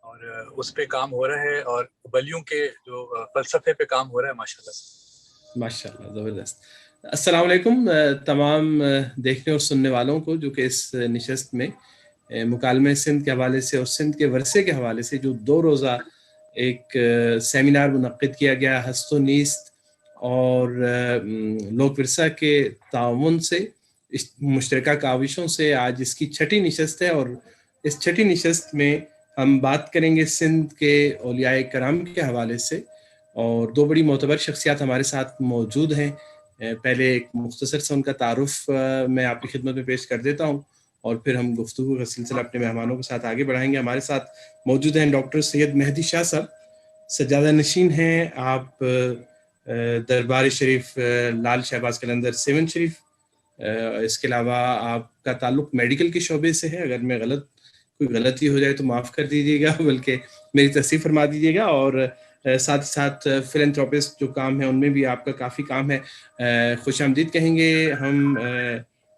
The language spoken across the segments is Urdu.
اور اس پہ کام ہو رہا ہے اور ولیوں کے جو فلسفے پہ کام ہو رہا ہے ماشاءاللہ سے. ماشاءاللہ زبردست. السلام علیکم تمام دیکھنے اور سننے والوں کو جو کہ اس نشست میں مکالمہ سندھ کے حوالے سے اور سندھ کے ورثے کے حوالے سے جو 2 روزہ ایک سیمینار منعقد کیا گیا ہست و نیست اور لوک ورثہ کے تعاون سے مشترکہ کاوشوں سے آج اس کی 6ٹھی نشست ہے. اور اس 6ٹھی نشست میں ہم بات کریں گے سندھ کے اولیاء کرام کے حوالے سے اور 2 بڑی معتبر شخصیات ہمارے ساتھ موجود ہیں. پہلے ایک مختصر سے ان کا تعارف میں آپ کی خدمت میں پیش کر دیتا ہوں اور پھر ہم گفتگو کا سلسلہ اپنے مہمانوں کے ساتھ آگے بڑھائیں گے. ہمارے ساتھ موجود ہیں ڈاکٹر سید مہدی شاہ صاحب، سجادہ نشین ہیں آپ دربار شریف لال شہباز قلندر 7 شریف. اس کے علاوہ آپ کا تعلق میڈیکل کے شعبے سے ہے. اگر میں کوئی غلطی ہو جائے تو معاف کر دیجیے گا، بلکہ میری تصحیح فرما دیجیے گا. اور ساتھ ہی ساتھ فلانتھروپسٹ جو کام ہے ان میں بھی آپ کا کافی کام ہے. خوش آمدید کہیں گے ہم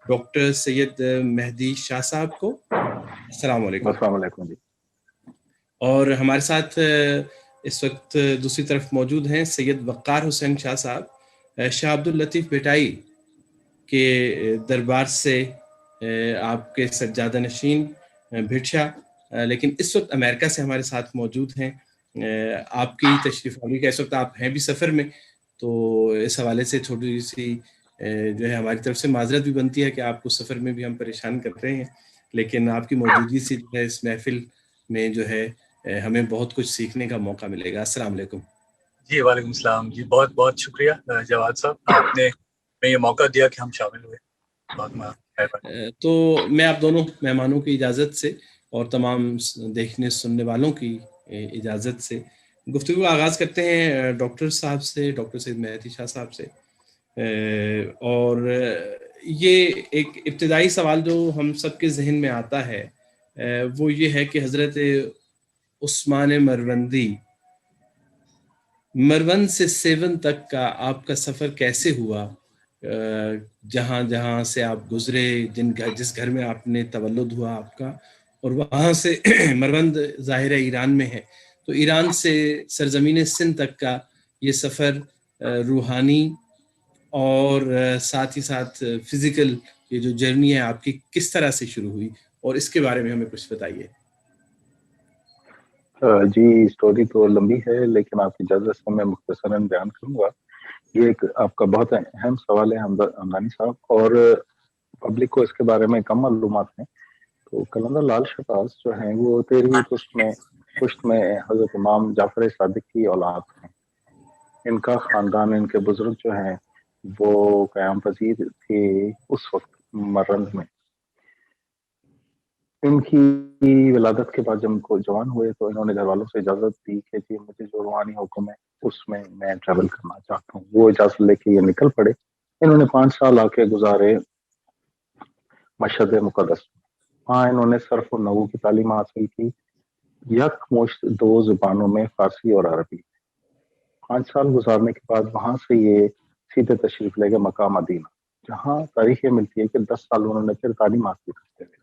ڈاکٹر سید مہدی شاہ صاحب کو. السلام علیکم. السلام علیکم جی. اور ہمارے ساتھ اس وقت دوسری طرف موجود ہیں سید وقار حسین شاہ صاحب، شاہ عبد اللطیف بھٹائی کے دربار سے آپ کے سجادہ نشین بھٹ شاہ، لیکن اس وقت امریکہ سے ہمارے ساتھ موجود ہیں. آپ کی تشریف آوری کا اس وقت آپ ہیں بھی سفر میں، تو اس حوالے سے تھوڑی سی جو ہے ہماری طرف سے معذرت بھی بنتی ہے کہ آپ کو سفر میں بھی ہم پریشان کر رہے ہیں، لیکن آپ کی موجودگی سے جو ہے اس محفل میں جو ہے ہمیں بہت کچھ سیکھنے کا موقع ملے گا. السلام علیکم. جی وعلیکم السلام جی. بہت بہت شکریہ جواد صاحب، آپ نے میں یہ موقع دیا کہ ہم شامل ہوئے. بہت تو میں آپ دونوں مہمانوں کی اجازت سے اور تمام دیکھنے سننے والوں کی اجازت سے گفتگو کا آغاز کرتے ہیں ڈاکٹر صاحب سے، ڈاکٹر سید مہدی شاہ صاحب سے. اور یہ ایک ابتدائی سوال جو ہم سب کے ذہن میں آتا ہے وہ یہ ہے کہ حضرت عثمان مروند سے 7 تک کا آپ کا سفر کیسے ہوا؟ جہاں جہاں سے آپ گزرے، جس گھر میں آپ نے تولد ہوا آپ کا، اور وہاں سے مروند ظاہر ایران میں ہے، تو ایران سے سرزمین سندھ تک کا یہ سفر روحانی اور ساتھ ہی ساتھ فزیکل یہ جو جرنی ہے آپ کی کس طرح سے شروع ہوئی، اور اس کے بارے میں ہمیں کچھ بتائیے. جی اسٹوری تو لمبی ہے لیکن آپ کی اجازت سے میں مختصراً بیان کروں گا. یہ ایک آپ کا بہت اہم سوال ہے ہمدانی صاحب، اور پبلک کو اس کے بارے میں کم معلومات ہیں. تو قلندر لال شہباز جو ہیں وہ 13ویں پشت میں حضرت امام جعفر صادق کی اولاد ہیں. ان کا خاندان، ان کے بزرگ جو ہیں وہ قیام پذیر تھے اس وقت مرند میں. ان کی ولادت کے بعد جب ان کو جوان ہوئے تو انہوں نے گھر والوں سے اجازت دی کہ جی مجھے جو روحانی حکم ہے اس میں ٹریول کرنا چاہتا ہوں. وہ اجازت لے کے یہ نکل پڑے. انہوں نے 5 سال آ کے گزارے مشہد مقدس. وہاں انہوں نے صرف و نحو کی تعلیم حاصل کی، یک مشت 2 زبانوں میں، فارسی اور عربی. 5 سال گزارنے کے بعد وہاں سے یہ سیدھے تشریف لے گئے مکہ مدینہ، جہاں تاریخ یہ ملتی ہے کہ 10 سال انہوں نے پھر تعلیم حاصل کرتے ہوئے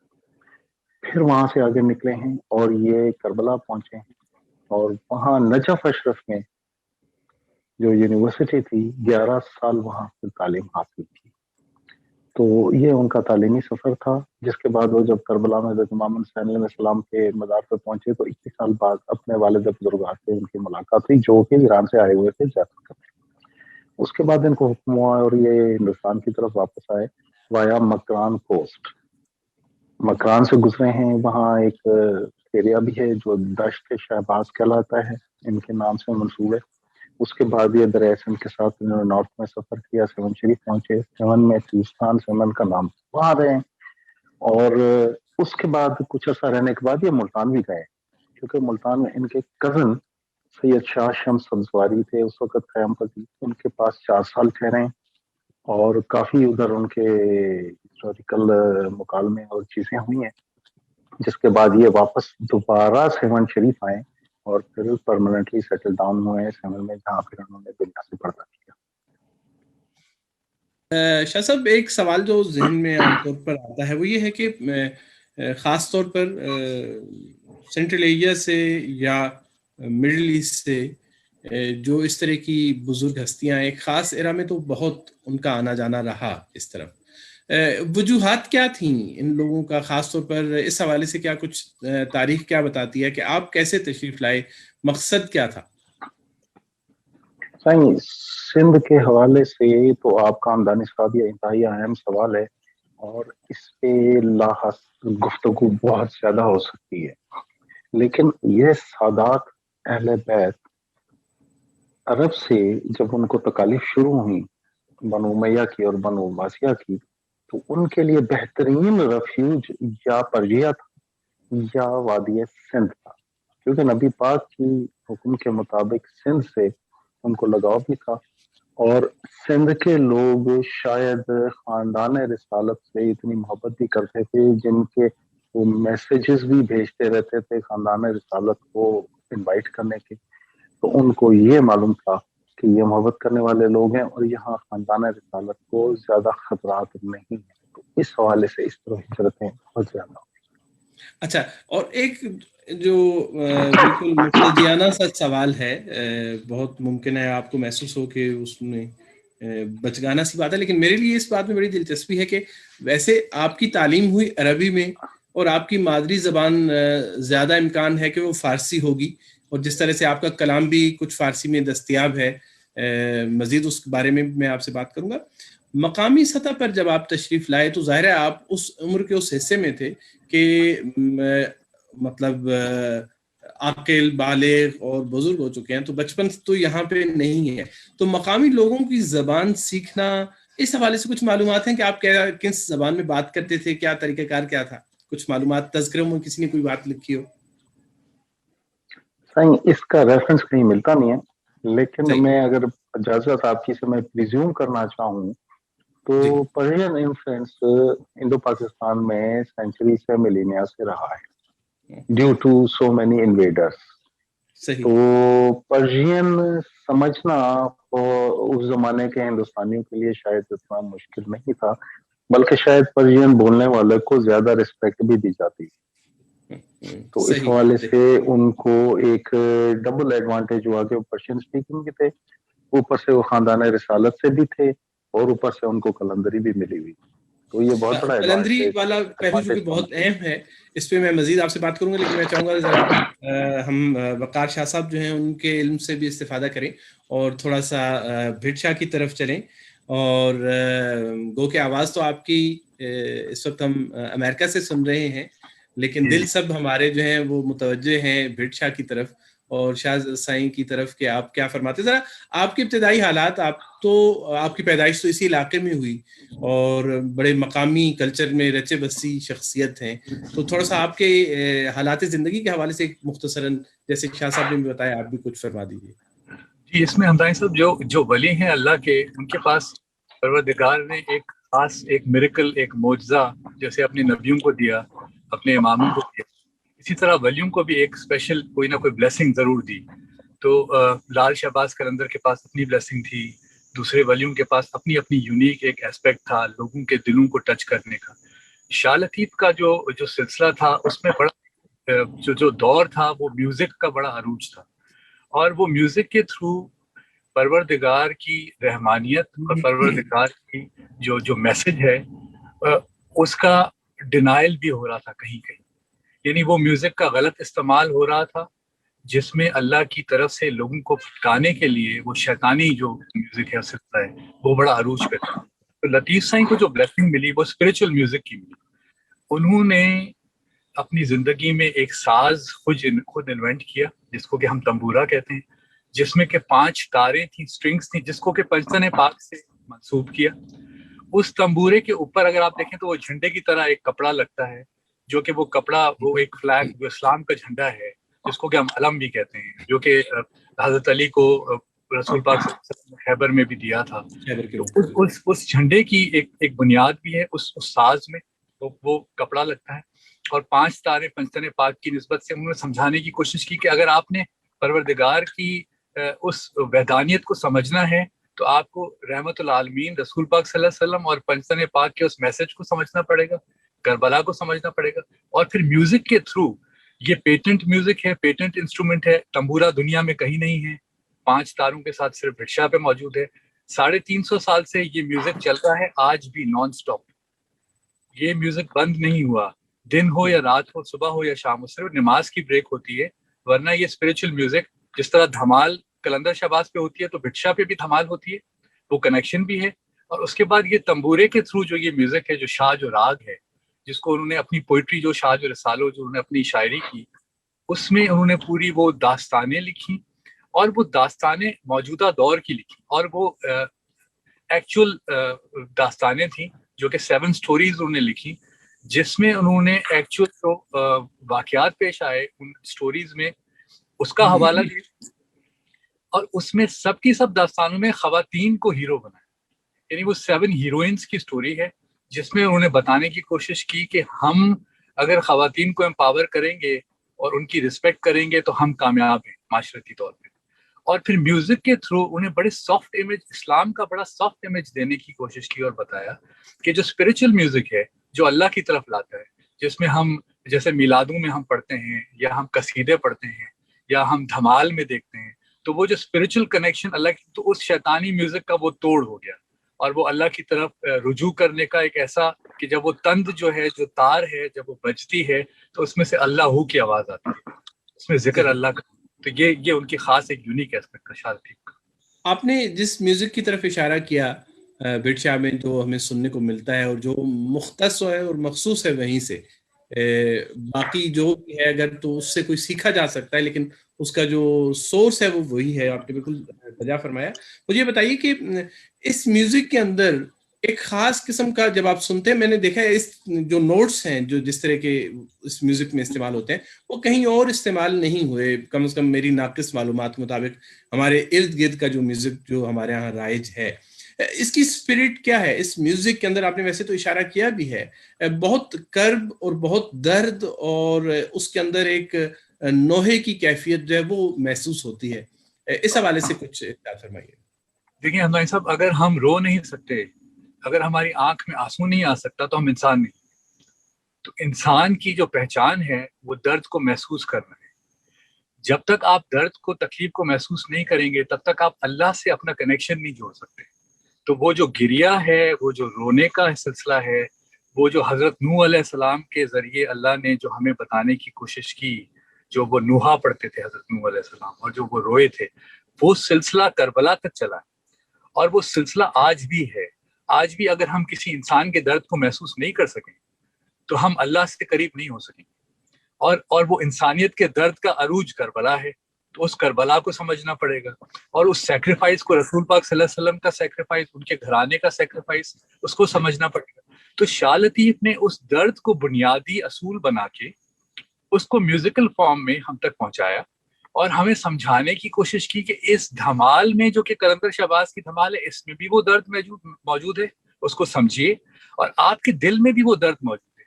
پھر وہاں سے آگے نکلے ہیں اور یہ کربلا پہنچے ہیں، اور وہاں نجف اشرف میں جو یونیورسٹی تھی 11 سال وہاں سے تعلیم حاصل کی. تو یہ ان کا تعلیمی سفر تھا. جس کے بعد وہ جب کربلا میں حضرت امام حسین علیہ السلام کے مزار پہ پہنچے تو 21 سال بعد اپنے والد بزرگوار سے ان کی ملاقات ہوئی جو کہ ایران سے آئے ہوئے تھے زیارت کرنے. اس کے بعد ان کو حکم ہوا اور یہ ہندوستان کی طرف واپس آئے وایا مکران کوسٹ. مکران سے گزرے ہیں، وہاں ایک ایریا بھی ہے جو دشت شہباز کہلاتا ہے، ان کے نام سے منسوب ہے. اس کے بعد یہ دریائے سندھ کے ساتھ انہوں نے نارتھ میں سفر کیا، 7 شریف پہنچے. 7 میں سیستان، 7 کا نام وہاں رہے، اور اس کے بعد کچھ عرصہ رہنے کے بعد یہ ملتان بھی گئے، کیونکہ ملتان میں ان کے کزن سید شاہ شمس سبزواری تھے اس وقت قیام پذیر. ان کے پاس 4 سال ٹھہرے اور کافی ادھر ان کے ہسٹوریکل مکالمے اور چیزیں ہوئی ہیں. جس کے بعد یہ واپس دوبارہ 7 شریف آئے اور پھر پرماننٹلی سیٹل ڈاؤن ہوئے ہیں 7 میں، جہاں پھر انہوں نے دنیا سے پردہ کیا. شاہ صاحب ایک سوال جو ذہن میں عام طور پر آتا ہے وہ یہ ہے کہ خاص طور پر سینٹرل ایشیا سے یا مڈل ایسٹ سے جو اس طرح کی بزرگ ہستیاں ایک خاص ایرا میں تو بہت ان کا آنا جانا رہا اس طرف، وجوہات کیا تھیں ان لوگوں کا؟ خاص طور پر اس حوالے سے کیا کچھ تاریخ کیا بتاتی ہے کہ آپ کیسے تشریف لائے، مقصد کیا تھا؟ سندھ کے حوالے سے تو آپ کا آمدانی شادی انتہائی اہم سوال ہے، اور اس پہ لاحق گفتگو بہت زیادہ ہو سکتی ہے، لیکن یہ سادات اہل بیت عرب سے جب ان کو تکالیف شروع ہوئی بنو امیہ کی اور بنو عباسیہ کی، تو ان کے لیے بہترین ریفیوج یا پرجیہ تھا یا وادی سندھ تھا، کیونکہ نبی پاک کی حکم کے مطابق سندھ سے ان کو لگاؤ بھی تھا، اور سندھ کے لوگ شاید خاندان رسالت سے اتنی محبت بھی کرتے تھے، جن کے وہ میسیجز بھی بھیجتے رہتے تھے خاندان رسالت کو انوائٹ کرنے کے، تو ان کو یہ معلوم تھا کہ یہ محبت کرنے والے لوگ ہیں اور یہاں خاندان رسالت کو زیادہ خطرات نہیں ہیں، تو اس حوالے سے اس طرح ہجرتیں بہت زیادہ. اچھا، اور ایک جو بالکل مخرجیانہ سا سوال ہے، بہت ممکن ہے آپ کو محسوس ہو کہ اس میں بچگانا سی بات ہے، لیکن میرے لیے اس بات میں بڑی دلچسپی ہے کہ ویسے آپ کی تعلیم ہوئی عربی میں اور آپ کی مادری زبان زیادہ امکان ہے کہ وہ فارسی ہوگی، اور جس طرح سے آپ کا کلام بھی کچھ فارسی میں دستیاب ہے، مزید اس بارے میں میں آپ سے بات کروں گا. مقامی سطح پر جب آپ تشریف لائے تو ظاہر ہے آپ اس عمر کے اس حصے میں تھے کہ مطلب عاقل، بالغ اور بزرگ ہو چکے ہیں، تو بچپن تو یہاں پہ نہیں ہے، تو مقامی لوگوں کی زبان سیکھنا، اس حوالے سے کچھ معلومات ہیں کہ آپ کس زبان میں بات کرتے تھے، کیا طریقہ کار کیا تھا؟ کچھ معلومات تذکروں میں کسی نے کوئی بات لکھی ہو؟ اس کا ریفرنس کہیں ملتا نہیں ہے، لیکن صحیح. میں اگر اجازت آپ کی سے میں پریزیوم کرنا چاہوں تو جی. پرشین انفلوئنس انڈو پاکستان میں سینچری سے ملینیا سے رہا ہے ڈیو ٹو سو مینی انویڈرس. صحیح. تو پرشین سمجھنا اس زمانے کے ہندوستانیوں کے لیے شاید اتنا مشکل نہیں تھا، بلکہ شاید پرشین بولنے والے کو زیادہ رسپیکٹ بھی دی جاتی، تو اس صحیح. حوالے سے ان کو ایک ڈبل ایڈوانٹیج ہوا کہ وہ پرشین اسپیکنگ بھی تھے، اوپر سے وہ خاندان رسالت سے بھی تھے، اور اوپر سے ان کو قلندری بھی ملی ہوئی، تو یہ بہت بڑا قلندری والا پہلو جو کہ ایڈوانٹیج بہت اہم ہے، اس پہ میں مزید آپ سے بات کروں گا، لیکن میں چاہوں گا ذرا ہم وقار شاہ صاحب جو ہیں ان کے علم سے بھی استفادہ کریں اور تھوڑا سا بھٹ شاہ کی طرف چلیں. اور گو کہ آواز تو آپ کی اس وقت ہم امریکہ سے سن رہے ہیں، لیکن دل سب ہمارے جو ہیں وہ متوجہ ہیں بھٹ شاہ کی طرف اور شاہ سائیں کی طرف کہ آپ کیا فرماتے. ذرا آپ کے ابتدائی حالات، آپ کی پیدائش تو اسی علاقے میں ہوئی اور بڑے مقامی کلچر میں رچے بسی شخصیت ہیں، تو تھوڑا سا آپ کے حالات زندگی کے حوالے سے مختصراً، جیسے شاہ صاحب نے بھی بتایا، آپ بھی کچھ فرما دیجیے. جی، اس میں ہمدانی صاحب جو ولی ہیں اللہ کے، ان کے پاس پروردگار نے ایک خاص ایک میریکل، ایک معجزہ جیسے اپنے نبیوں کو دیا، اپنے اماموں کو دیا، اسی طرح ولیوں کو بھی ایک اسپیشل کوئی نہ کوئی بلیسنگ ضرور دی. تو لال شہباز قلندر کے پاس اپنی بلیسنگ تھی، دوسرے ولیوں کے پاس اپنی اپنی یونیک ایک ایسپیکٹ تھا لوگوں کے دلوں کو ٹچ کرنے کا. شاہ لطیف کا جو سلسلہ تھا اس میں بڑا جو دور تھا وہ میوزک کا بڑا عروج تھا، اور وہ میوزک کے تھرو پروردگار کی رحمانیت اور پروردگار کی جو میسج ہے اس کا ڈینائل بھی ہو رہا تھا کہیں کہیں، یعنی وہ میوزک کا غلط استعمال ہو رہا تھا جس میں اللہ کی طرف سے لوگوں کو پھٹکانے کے لیے وہ شیطانی جو میوزک ہے سلسلہ ہے وہ بڑا عروج پہ تھا. تو لطیف سائیں کو جو بلیسنگ ملی وہ اسپریچول میوزک کی ملی. انہوں نے اپنی زندگی میں ایک ساز خود انوینٹ کیا جس کو کہ ہم تمبورا کہتے ہیں، جس میں کہ 5 تاریں تھیں، سٹرنگز تھیں، جس کو کہ پنجتن پاک سے منسوب کیا. اس تمبورے کے اوپر اگر آپ دیکھیں تو وہ جھنڈے کی طرح ایک کپڑا لگتا ہے، جو کہ وہ کپڑا وہ ایک فلیگ جو اسلام کا جھنڈا ہے جس کو کہ ہم علم بھی کہتے ہیں، جو کہ حضرت علی کو رسول پاک صلی اللہ علیہ وسلم نے خیبر میں بھی دیا تھا. تو اس جھنڈے کی ایک بنیاد بھی ہے اس ساز میں، وہ کپڑا لگتا ہے. اور 5 تارے پنجتن پاک کی نسبت سے انہوں نے سمجھانے کی کوشش کی کہ اگر آپ نے پروردگار کی اس وحدانیت کو سمجھنا ہے تو آپ کو رحمت العالمین رسول پاک صلی اللہ علیہ وسلم اور پنجتن پاک کے اس میسج کو سمجھنا پڑے گا، کربلا کو سمجھنا پڑے گا، اور پھر میوزک کے تھرو یہ پیٹنٹ میوزک ہے, پیٹنٹ انسٹرومنٹ ہے. تمبورا دنیا میں کہیں نہیں ہے, 5 تاروں کے ساتھ صرف بھٹشا پہ موجود ہے. 350 سال سے یہ میوزک چل رہا ہے آج بھی نان سٹاپ. یہ میوزک بند نہیں ہوا, دن ہو یا رات ہو, صبح ہو یا شام ہو, صرف نماز کی بریک ہوتی ہے. ورنہ یہ اسپریچل میوزک جس طرح دھمال کلندر شہباز پہ ہوتی ہے تو بھٹشا پہ بھی دھمال ہوتی ہے, وہ کنیکشن بھی ہے. اور اس کے بعد یہ تمبورے کے تھرو جو یہ میوزک ہے, جو شاہ جو راگ ہے, جس کو انہوں نے اپنی پوئٹری, جو شاہ جو رسالو, جو انہوں نے اپنی شاعری کی, اس میں انہوں نے پوری وہ داستانیں لکھی, اور وہ داستانیں موجودہ دور کی لکھی, اور وہ ایکچوئل داستانیں تھیں جو کہ 7 سٹوریز انہوں نے لکھی, جس میں انہوں نے ایکچوئل جو واقعات پیش آئے ان سٹوریز میں اس کا حوالہ دیا, اور اس میں سب کی سب داستانوں میں خواتین کو ہیرو بنایا. یعنی وہ 7 ہیروئنس کی سٹوری ہے جس میں انہوں نے بتانے کی کوشش کی کہ ہم اگر خواتین کو امپاور کریں گے اور ان کی رسپیکٹ کریں گے تو ہم کامیاب ہیں معاشرتی طور پہ. اور پھر میوزک کے تھرو انہیں بڑے سافٹ امیج, اسلام کا بڑا سافٹ امیج دینے کی کوشش کی, اور بتایا کہ جو اسپریچل میوزک ہے جو اللہ کی طرف لاتا ہے, جس میں ہم جیسے میلادوں میں ہم پڑھتے ہیں, یا ہم قصیدے پڑھتے ہیں, یا ہم دھمال میں دیکھتے ہیں, تو وہ جو اسپریچل کنیکشن اللہ کی, تو اس شیطانی میوزک کا وہ توڑ ہو گیا, اور وہ اللہ کی طرف رجوع کرنے کا ایک ایسا کہ جب وہ تند جو ہے, جو تار ہے, جب وہ بجتی ہے تو اس میں سے اللہ ہو کی آواز آتی ہے, اس میں ذکر اللہ کا. تو یہ ان کی خاص ایک یونیک ایسپیکٹ ہے شارفی کا. آپ نے جس میوزک کی طرف اشارہ کیا بھٹشا میں جو ہمیں سننے کو ملتا ہے اور جو مختص ہے اور مخصوص ہے وہیں سے, باقی جو بھی ہے اگر تو اس سے کوئی سیکھا جا سکتا ہے, لیکن اس کا جو سورس ہے وہ وہی ہے. آپ نے بالکل بجا فرمایا. مجھے بتائیے کہ اس میوزک کے اندر ایک خاص قسم کا جب آپ سنتے ہیں, میں نے دیکھا ہے اس جو نوٹس ہیں جو جس طرح کے اس میوزک میں استعمال ہوتے ہیں وہ کہیں اور استعمال نہیں ہوئے, کم از کم میری ناقص معلومات کے مطابق. ہمارے ارد گرد کا جو میوزک جو ہمارے ہاں رائج ہے, اس کی اسپرٹ کیا ہے اس میوزک کے اندر؟ آپ نے ویسے تو اشارہ کیا بھی ہے, بہت کرب اور بہت درد, اور اس کے اندر ایک نوحے کی کیفیت جو ہے وہ محسوس ہوتی ہے. اس حوالے سے کچھ ارشاد فرمائیے. دیکھیں حمدانی صاحب, اگر ہم رو نہیں سکتے, اگر ہماری آنکھ میں آنسو نہیں آ سکتا تو ہم انسان نہیں. تو انسان کی جو پہچان ہے وہ درد کو محسوس کرنا ہے. جب تک آپ درد کو, تکلیف کو محسوس نہیں کریں گے تب تک آپ اللہ سے اپنا کنیکشن نہیں جوڑ سکتے. تو وہ جو گریا ہے, وہ جو رونے کا سلسلہ ہے, وہ جو حضرت نوح علیہ السلام کے ذریعے اللہ نے جو ہمیں بتانے کی کوشش کی, جو وہ نوحہ پڑھتے تھے حضرت نوح علیہ السلام, اور جو وہ روئے تھے, وہ سلسلہ کربلا تک چلا, اور وہ سلسلہ آج بھی ہے. آج بھی اگر ہم کسی انسان کے درد کو محسوس نہیں کر سکیں تو ہم اللہ سے قریب نہیں ہو سکیں. اور وہ انسانیت کے درد کا عروج کربلا ہے, تو اس کربلا کو سمجھنا پڑے گا, اور اس سیکریفائس کو, رسول پاک صلی اللہ علیہ وسلم کا سیکریفائس, ان کے گھرانے کا سیکریفائس, اس کو سمجھنا پڑے گا. تو شاہ لطیف نے اس درد کو بنیادی اصول بنا کے اس کو میوزیکل فارم میں ہم تک پہنچایا, اور ہمیں سمجھانے کی کوشش کی کہ اس دھمال میں جو کہ کلندر شہباز کی دھمال ہے, اس میں بھی وہ درد موجود ہے, اس کو سمجھیے, اور آپ کے دل میں بھی وہ درد موجود ہے.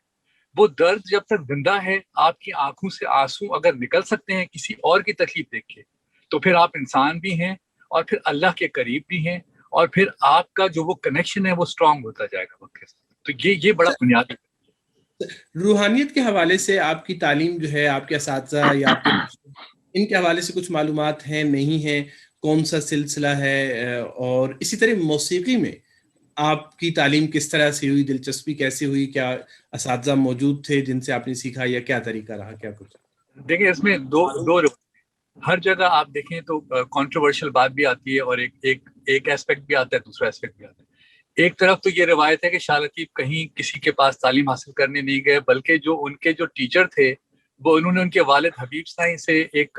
وہ درد جب تک زندہ ہے, آپ کی آنکھوں سے آنسو اگر نکل سکتے ہیں کسی اور کی تکلیف دیکھ کے, تو پھر آپ انسان بھی ہیں, اور پھر اللہ کے قریب بھی ہیں, اور پھر آپ کا جو وہ کنیکشن ہے وہ اسٹرانگ ہوتا جائے گا وقت کے ساتھ. تو یہ بڑا بنیادی. روحانیت کے حوالے سے آپ کی تعلیم جو ہے, آپ کے اساتذہ یا آپ کے ان کے حوالے سے کچھ معلومات ہیں, نہیں ہیں, کون سا سلسلہ ہے, اور اسی طرح موسیقی میں آپ کی تعلیم کس طرح سے ہوئی, دلچسپی کیسے ہوئی, کیا اساتذہ موجود تھے جن سے آپ نے سیکھا, یا کیا طریقہ رہا, کیا کچھ؟ دیکھیں اس میں دو ہر جگہ آپ دیکھیں تو کنٹروورشل بات بھی آتی ہے, اور ایک ایسپیکٹ بھی آتا ہے, دوسرا ایسپیکٹ بھی آتا ہے. ایک طرف تو یہ روایت ہے کہ شاہ لطیف کہیں کسی کے پاس تعلیم حاصل کرنے نہیں گئے, بلکہ جو ان کے جو ٹیچر تھے وہ انہوں نے ان کے والد حبیب سائیں سے ایک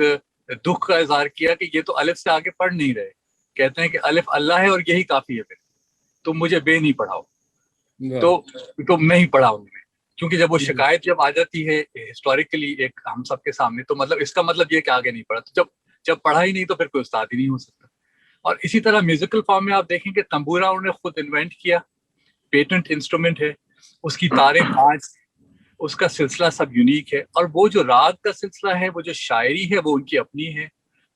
دکھ کا اظہار کیا کہ یہ تو الف سے آگے پڑھ نہیں رہے, کہتے ہیں کہ الف اللہ ہے اور یہی کافی ہے, پھر تم مجھے بے نہیں پڑھاؤ. تو نہیں پڑھا انہوں نے, کیونکہ جب وہ شکایت جب آ جاتی ہے ہسٹوریکلی ایک ہم سب کے سامنے, تو مطلب اس کا مطلب یہ کہ آگے نہیں پڑھا. تو جب پڑھا ہی نہیں تو پھر کوئی استاد ہی نہیں ہو سکتا. اور اسی طرح میوزیکل فارم میں آپ دیکھیں کہ تمبورا انہوں نے خود انوینٹ کیا, پیٹنٹ انسٹرومنٹ ہے, اس کی تاریں 5, اس کا سلسلہ سب یونیک ہے, اور وہ جو راگ کا سلسلہ ہے, وہ جو شاعری ہے وہ ان کی اپنی ہے.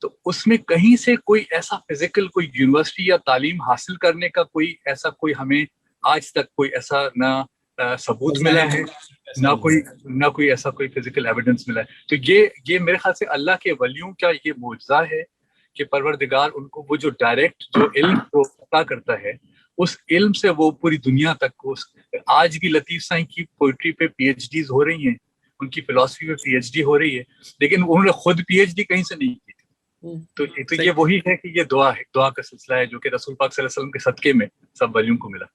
تو اس میں کہیں سے کوئی ایسا فزیکل کوئی یونیورسٹی یا تعلیم حاصل کرنے کا کوئی ایسا کوئی ہمیں آج تک کوئی ایسا نہ ثبوت ملا ہے, نہ کوئی ایسا کوئی فزیکل ایویڈنس ملا ہے. تو یہ میرے خیال سے اللہ کے ولیوں کا یہ معجزہ ہے کہ پروردگار ان کو وہ جو ڈائریکٹ جو علم کو عطا کرتا ہے، اس علم سے وہ پوری دنیا تک آج بھی لطیف سائیں کی پوئٹری پہ پی ایچ ڈیز ہو رہی ہیں، ان کی فلاسفی پہ پی ایچ ڈی ہو رہی ہے، لیکن انہوں نے خود پی ایچ ڈی کہیں سے نہیں کی تھی. تو یہ وہی ہے کہ یہ دعا کا سلسلہ ہے جو کہ رسول پاک صلی اللہ علیہ وسلم کے صدقے میں سب ولیوں کو ملا.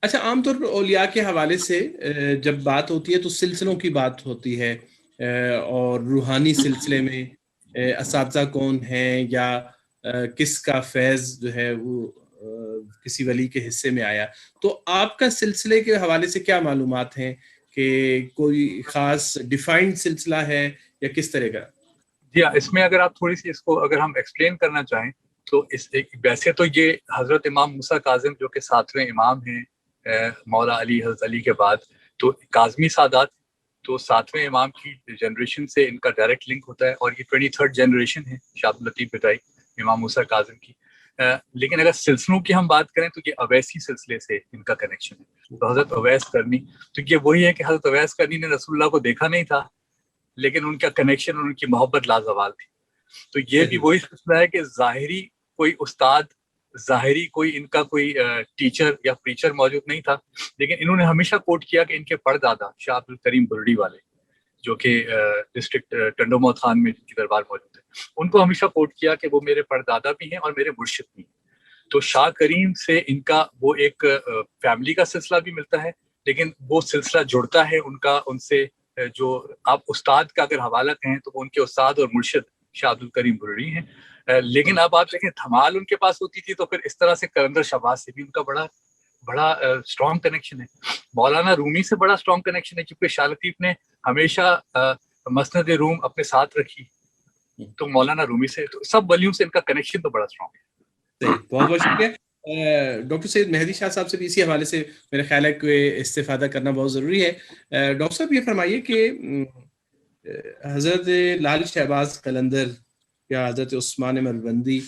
اچھا، عام طور پر اولیاء کے حوالے سے جب بات ہوتی ہے تو سلسلوں کی بات ہوتی ہے، اور روحانی سلسلے میں اساتذہ کون ہیں یا کس کا فیض جو ہے وہ کسی ولی کے حصے میں آیا. تو آپ کا سلسلے کے حوالے سے کیا معلومات ہیں کہ کوئی خاص ڈیفائنڈ سلسلہ ہے یا کس طرح کا؟ جی ہاں، اس میں اگر آپ تھوڑی سی اس کو اگر ہم ایکسپلین کرنا چاہیں تو ویسے تو یہ حضرت امام موسیٰ کاظم جو کہ 7ویں امام ہیں مولا علی حضرت علی کے بعد، تو کاظمی سادات تو 7ویں امام کی جنریشن سے ان کا ڈائریکٹ لنک ہوتا ہے، اور یہ 23rd جنریشن ہے شاہ عبد اللطیف بٹائی امام موسیٰ کاظم کی. لیکن اگر سلسلوں کی ہم بات کریں تو یہ اویسی سلسلے سے ان کا کنیکشن ہے. تو حضرت اویس کرنی، تو یہ وہی ہے کہ حضرت اویس کرنی نے رسول اللہ کو دیکھا نہیں تھا، لیکن ان کا کنیکشن اور ان کی محبت لازوال تھی. تو یہ بھی وہی سلسلہ ہے کہ ظاہری کوئی استاد، ظاہری کوئی ان کا کوئی ٹیچر یا پریچر موجود نہیں تھا، لیکن انہوں نے ہمیشہ کوٹ کیا کہ ان کے پردادا شاہ عبد الکریم برڑی والے جو کہ ڈسٹرکٹ ٹنڈو موت خان میں جن کی دربار موجود ہے، ان کو ہمیشہ کوٹ کیا کہ وہ میرے پردادا بھی ہیں اور میرے مرشد بھی ہیں. تو شاہ کریم سے ان کا وہ ایک فیملی کا سلسلہ بھی ملتا ہے، لیکن وہ سلسلہ جڑتا ہے ان کا ان سے جو آپ استاد کا اگر حوالہ کہیں تو وہ ان کے استاد اور مرشد شاہ عبد الکریم برڑی ہیں. لیکن اب آپ دیکھیں دھمال ان کے پاس ہوتی تھی تو پھر اس طرح سے قلندر شہباز سے بھی ان کا بڑا اسٹرانگ کنیکشن ہے. مولانا رومی سے بڑا اسٹرانگ کنیکشن ہے کیونکہ شاہ لطیف نے ہمیشہ مسند روم اپنے ساتھ رکھی، تو مولانا رومی سے تو سب ولیوں سے ان کا کنیکشن تو بڑا اسٹرانگ ہے. بہت بہت شکریہ. ڈاکٹر سید مہدی شاہ صاحب سے بھی اسی حوالے سے میرا خیال ہے کہ استفادہ کرنا بہت ضروری ہے. ڈاکٹر صاحب یہ فرمائیے کہ حضرت لال شہباز قلندر یا حضرت عثمان مربندی،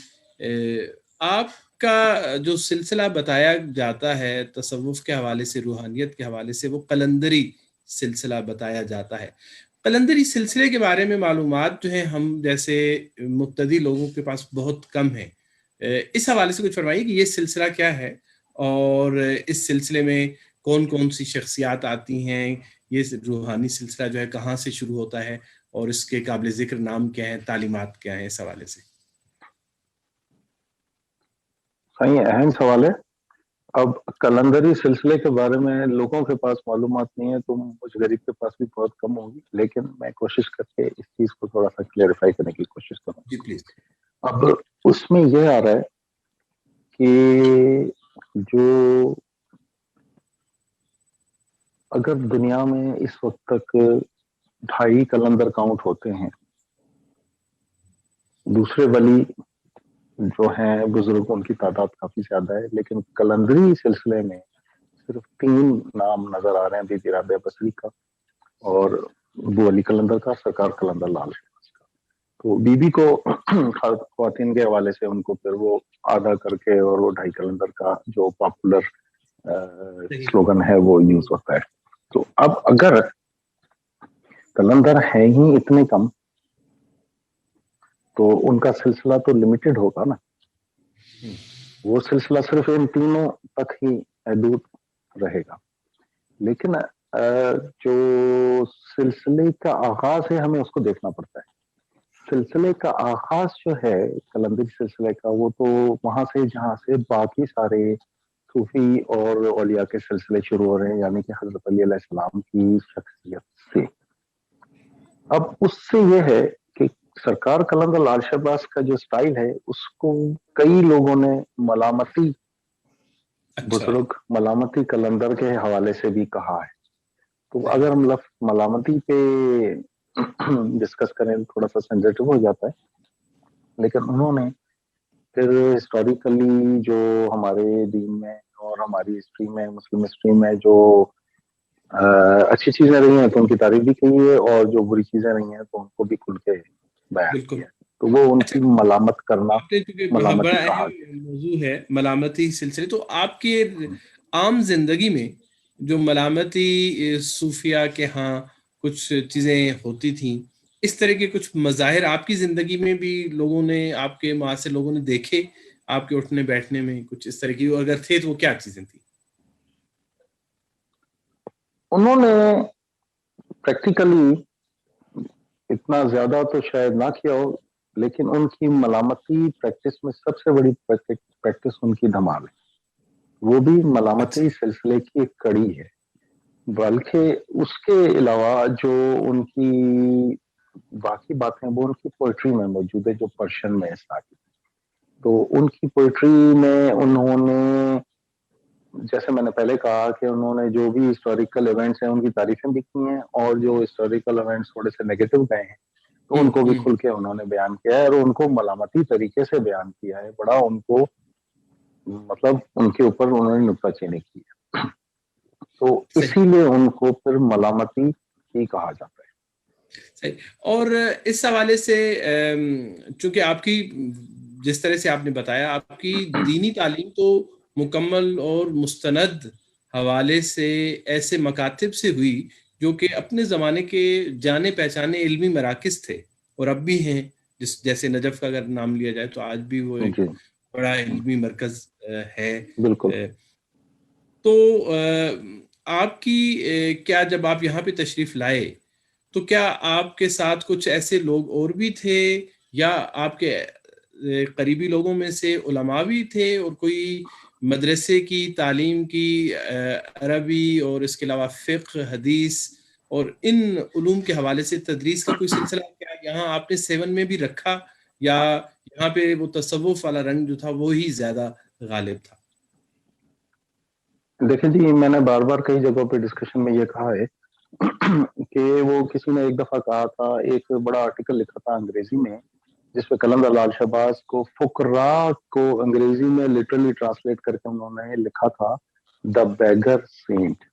آپ کا جو سلسلہ بتایا جاتا ہے تصوف کے حوالے سے، روحانیت کے حوالے سے، وہ قلندری سلسلہ بتایا جاتا ہے. قلندری سلسلے کے بارے میں معلومات جو ہیں ہم جیسے مبتدی لوگوں کے پاس بہت کم ہیں. اس حوالے سے کچھ فرمائیے کہ یہ سلسلہ کیا ہے اور اس سلسلے میں کون کون سی شخصیات آتی ہیں، یہ روحانی سلسلہ جو ہے کہاں سے شروع ہوتا ہے اور اس کے قابل ذکر نام کیا ہیں، تعلیمات کیا ہیں، اس حوالے سے. صحیح اہم سوال ہے. اب قلندری سلسلے کے بارے میں لوگوں کے پاس معلومات نہیں ہے تو مجھ غریب کے پاس بھی بہت کم ہوگی، لیکن میں کوشش کر کے اس چیز کو تھوڑا سا کلیریفائی کرنے کی کوشش کروں. جی پلیز. اب اس میں یہ آ رہا ہے کہ جو اگر دنیا میں اس وقت تک 2.5 قلندر کاؤنٹ ہوتے ہیں، دوسرے ولی جو ہیں بزرگ ان کی تعداد کافی زیادہ ہے، لیکن قلندری سلسلے میں صرف 3 نام نظر آ رہے ہیں، بی بی رابعہ بصری کا اور ابو علی قلندر کا، سرکار قلندر لال شہباز کا. تو بی بی کو خواتین کے حوالے سے ان کو پھر وہ آدھا کر کے اور وہ 2.5 قلندر کا جو پاپولر سلوگن ہے وہ یوز ہوتا ہے. تو اب اگر قلندر ہیں ہی اتنے کم تو ان کا سلسلہ تو لمیٹڈ ہوگا نا. وہ سلسلہ صرف ان تینوں تک ہی محدود رہے گا. لیکن جو سلسلے کا آغاز ہے ہمیں اس کو دیکھنا پڑتا ہے. سلسلے کا آغاز جو ہے قلندری سلسلے کا وہ تو وہاں سے جہاں سے باقی سارے صوفی اور اولیاء کے سلسلے شروع ہو رہے ہیں، یعنی کہ حضرت علی علیہ السلام کی شخصیت سے. اب اس سے یہ ہے کہ سرکار قلندر لال شہباز کا جو سٹائل ہے اس کو کئی لوگوں نے ملامتی بزرگ ملامتی قلندر کے حوالے سے بھی کہا ہے. تو اگر ہم لفظ ملامتی پہ ڈسکس کریں تھوڑا سا سینسیٹیو ہو جاتا ہے، لیکن انہوں نے پھر ہسٹوریکلی جو ہمارے دین میں اور ہماری ہسٹری میں، مسلم ہسٹری میں جو اچھی چیزیں رہی ہیں تو ان کی تعریف بھی کی ہے، اور جو بری چیزیں رہی ہیں تو ان کو بھی کھل کے بیان کیا. تو وہ ان کی ملامت کرنا ملامتی کہا موضوع ہے ملامتی سلسلے. تو آپ کے عام زندگی میں جو ملامتی صوفیہ کے ہاں کچھ چیزیں ہوتی تھیں، اس طرح کے کچھ مظاہر آپ کی زندگی میں بھی لوگوں نے، آپ کے معاصر لوگوں نے دیکھے آپ کے اٹھنے بیٹھنے میں کچھ اس طرح کی؟ اگر تھے تو وہ کیا چیزیں تھیں؟ انہوں نے پریکٹیکلی اتنا زیادہ تو شاید نہ کیا ہو، لیکن ان کی ملامتی پریکٹس میں سب سے بڑی پریکٹس ان کی دھمال ہے. وہ بھی ملامتی سلسلے کی ایک کڑی ہے. بلکہ اس کے علاوہ جو ان کی باقی باتیں وہ ان کی پوئٹری میں موجود ہے، جو پرشین میں ساری. تو ان کی پوئٹری میں انہوں نے، جیسے میں نے پہلے کہا کہ انہوں نے جو بھی ہسٹوریکل ایونٹس ہیں ان کی تعریفیں بھی کی ہیں، اور جو ہسٹوریکل ایونٹس تھوڑے سے نیگیٹو گئے ہیں تو ان کو بھی کھل کے انہوں نے بیان کیا ہے، اور ان کو ملامتی طریقے سے بیان کیا ہے. بڑا ان کو مطلب ان کے اوپر انہوں نے نکتہ چینی کی ہے. تو اسی لیے ان کو پھر ملامتی ہی کہا جاتا ہے. صحیح. اور اس حوالے سے چونکہ آپ کی، جس طرح سے آپ نے بتایا، آپ کی دینی تعلیم تو مکمل اور مستند حوالے سے ایسے مکاتب سے ہوئی جو کہ اپنے زمانے کے جانے پہچانے علمی مراکز تھے، اور اب بھی ہیں. جیسے نجف کا اگر نام لیا جائے تو آج بھی وہ ایک بڑا علمی مرکز ہے. بالکل. تو آپ کی کیا، جب آپ یہاں پہ تشریف لائے تو کیا آپ کے ساتھ کچھ ایسے لوگ اور بھی تھے، یا آپ کے قریبی لوگوں میں سے علماء بھی تھے، اور کوئی مدرسے کی تعلیم کی عربی اور اس کے علاوہ فقہ، حدیث اور ان علوم کے حوالے سے تدریس کا کوئی سلسلہ کیا یہاں آپ نے 7 میں بھی رکھا، یا یہاں پہ وہ تصوف والا رنگ جو تھا وہی زیادہ غالب تھا؟ دیکھیں جی، میں نے بار بار کئی جگہوں پہ ڈسکشن میں یہ کہا ہے کہ وہ کسی نے ایک دفعہ کہا تھا، ایک بڑا آرٹیکل لکھا تھا انگریزی میں جس پہ قلندر لال شہباز کو فقراء کو انگریزی میں لٹرلی ٹرانسلیٹ کر کے انہوں نے لکھا تھا دا بیگر سینٹ.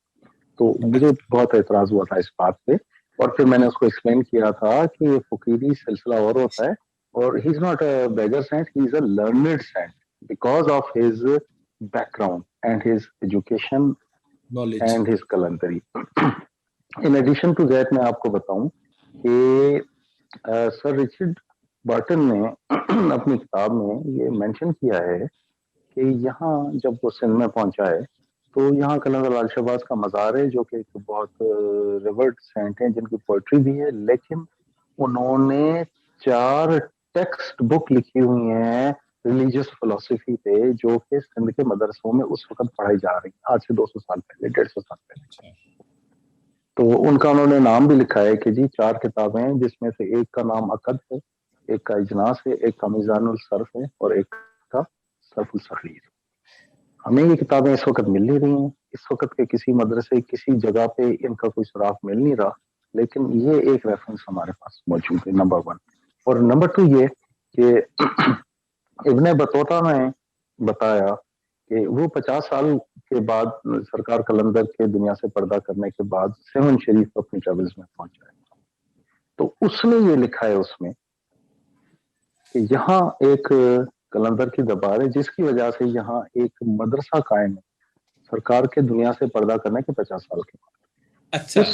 تو مجھے بہت اعتراض ہوا تھا اس بات پہ، اور پھر میں نے اس کو ایکسپلین کیا تھا کہ یہ فقیری سلسلہ اور ہوتا ہے، اور he is not a bigger saint, he is a learned saint because of his background and his education knowledge. and his kalantari. In addition to that میں آپ کو بتاؤں کہ سر رچرڈ بارٹن نے اپنی کتاب میں یہ مینشن کیا ہے کہ یہاں جب وہ سندھ میں پہنچا ہے تو یہاں قلندر لال شہباز کا مزار ہے، جو کہ ایک بہت ریورڈ سینٹ ہیں جن کی پوئٹری بھی ہے، لیکن انہوں نے 4 ٹیکسٹ بک لکھی ہوئی ہیں ریلیجیس فلسفی پہ، جو کہ سندھ کے مدرسوں میں اس وقت پڑھائی جا رہی ہیں، آج سے 200 سال پہلے، 150 سال پہلے. تو ان کا انہوں نے نام بھی لکھا ہے کہ جی 4 کتابیں ہیں، جس میں سے ایک کا نام عقد ہے، ایک کا اجناس ہے، ایک کا میزان الصرف ہے، اور ایک کا صرف الصغیر. ہمیں یہ کتابیں اس وقت مل نہیں رہی ہیں، اس وقت کے کسی مدرسے کسی جگہ پہ ان کا کوئی سراغ مل نہیں رہا، لیکن یہ ایک ریفرنس ہمارے پاس موجود ہے، نمبر 1. اور نمبر 2 یہ کہ ابن بطوطہ نے بتایا کہ وہ 50 سال کے بعد سرکار قلندر کے دنیا سے پردہ کرنے کے بعد 7 شریف اپنی ٹریولز میں پہنچا ہے. تو اس نے یہ لکھا ہے اس میں کہ یہاں ایک قلندر کی دربار ہے جس کی وجہ سے یہاں ایک مدرسہ قائم ہے سرکار کے دنیا سے پردہ کرنے کے 50 سال کے بعد. اچھا. اس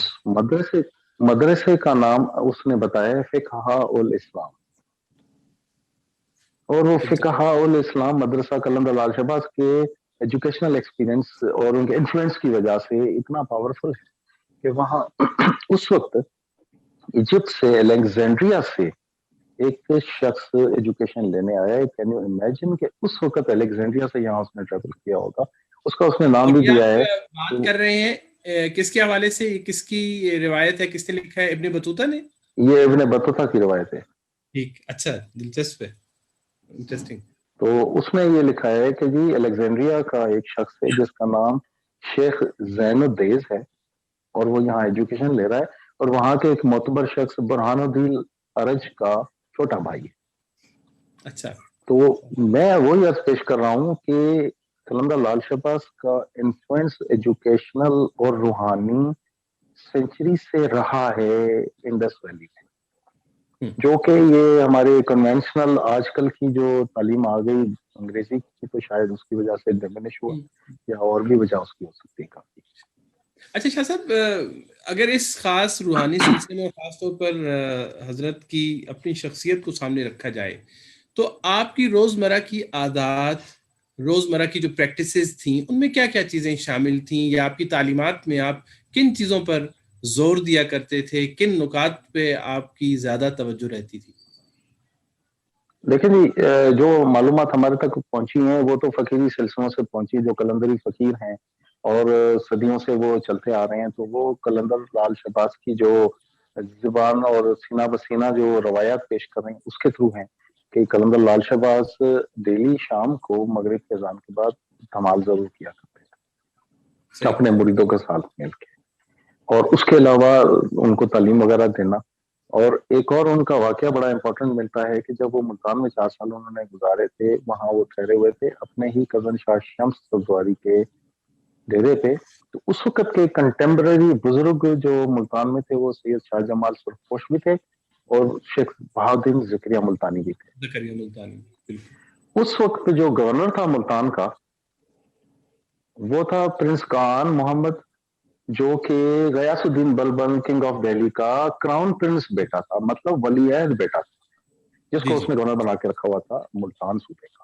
مدرسے کا نام اس نے بتایا ہے فقہ الاسلام، اور وہ فقہ الاسلام مدرسہ قلندر لال شہباز کے ایجوکیشنل ایکسپیرینس اور ان کے انفلوئنس کی وجہ سے اتنا پاورفل ہے کہ وہاں اس وقت ایجپٹ سے، الیگزینڈریا سے ایک شخص ایجوکیشن لینے آیا ہے. کین یو امیجن کہ اس وقت الیگزینڈریا سے یہاں اس نے ٹریول کیا ہوگا. اس کا اس نے نام بھی دیا ہے. بات کر رہے ہیں کس کے حوالے سے، کس کی روایت ہے، کس نے لکھا ہے؟ ابن بطوطہ نے؟ یہ ابن بطوطہ کی روایت ہے. ٹھیک، اچھا، دلچسپ ہے، انٹرسٹنگ. تو اس میں یہ لکھا ہے کہ جی الیگزینڈریا کا ایک شخص ہے جس کا نام شیخ زین الدیز ہے، اور وہ یہاں ایجوکیشن لے رہا ہے، اور وہاں کے ایک معتبر شخص برہان الدین ارج کا چھوٹا بھائی ہے. اچھا. تو میں وہی عرض پیش کر رہا ہوں کہ قلندر لال شہباز کا انفلوئنس ایجوکیشنل اور روحانی سینچری سے رہا ہے انڈس ویلی میں، جو کہ یہ ہمارے کنونشنل آج کل کی جو تعلیم آ گئی انگریزی کی، تو شاید اس کی وجہ سے ڈیمینش ہوا، یا اور بھی وجہ اس کی ہو سکتی ہے کافی. اچھا شاہ صاحب، اگر اس خاص روحانی سلسلے میں خاص طور پر حضرت کی اپنی شخصیت کو سامنے رکھا جائے تو آپ کی روزمرہ کی عادات، روزمرہ کی جو پریکٹسز تھیں، ان میں کیا کیا چیزیں شامل تھیں، یا آپ کی تعلیمات میں آپ کن چیزوں پر زور دیا کرتے تھے، کن نکات پہ آپ کی زیادہ توجہ رہتی تھی؟ دیکھیں جی، جو معلومات ہمارے تک پہنچی ہیں وہ تو فقیری سلسلوں سے پہنچی، جو قلندری فقیر ہیں اور صدیوں سے وہ چلتے آ رہے ہیں، تو وہ قلندر لال شہباز کی جو زبان اور سینہ بسینہ جو روایات پیش کر رہے ہیں اس کے تھرو ہیں کہ قلندر لال شہباز ڈیلی شام کو مغرب کے اذان کے بعد دھمال ضرور کیا کرتے تھے اپنے مریدوں کے ساتھ مل کے، اور اس کے علاوہ ان کو تعلیم وغیرہ دینا. اور ایک اور ان کا واقعہ بڑا امپورٹنٹ ملتا ہے کہ جب وہ ملتان میں 4 سال انہوں نے گزارے تھے، وہاں وہ ٹھہرے ہوئے تھے اپنے ہی کزن شاہ شمس سبزواری کے ڈیرے پہ، تو اس وقت کے کنٹمپرری بزرگ جو ملتان میں تھے وہ سید شاہ جمال سرخپوش بھی تھے اور شیخ بہاؤالدین زکریا ملتانی بھی تھے. زکریا ملتانی، اس وقت جو گورنر تھا ملتان کا وہ تھا پرنس کان محمد، جو کہ غیاث الدین بلبن کنگ آف دہلی کا کراؤن پرنس بیٹا تھا، مطلب ولی عہد بیٹا تھا، جس کو اس نے گورنر بنا کے رکھا ہوا تھا ملتان صوبے کا.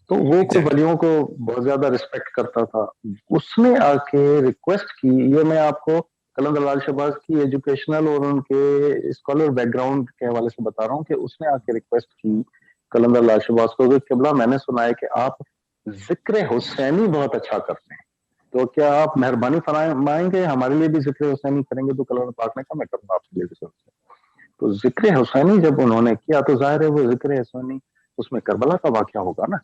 تو وہ کوئی ولیوں کو بہت زیادہ ریسپیکٹ کرتا تھا. اس نے آ کے ریکویسٹ کی، یہ میں آپ کو قلندر لال شہباز کی ایجوکیشنل اور ان کے اسکالر بیک گراؤنڈ کے حوالے سے بتا رہا ہوں، کہ اس نے آ کے ریکویسٹ کی قلندر لال شہباز کو کہ قبلہ میں نے سنا ہے کہ آپ ذکر حسینی بہت اچھا کرتے ہیں، تو کیا آپ مہربانی فرمائیں گے ہمارے لیے بھی ذکر حسینی کریں گے؟ تو قلندر پاک نے کہا میں کروں گا آپ کے لیے ذکر حسینی. تو ذکر حسینی جب انہوں نے کیا تو ظاہر ہے وہ ذکر حسینی اس میں کربلا کا واقعہ ہوگا نا.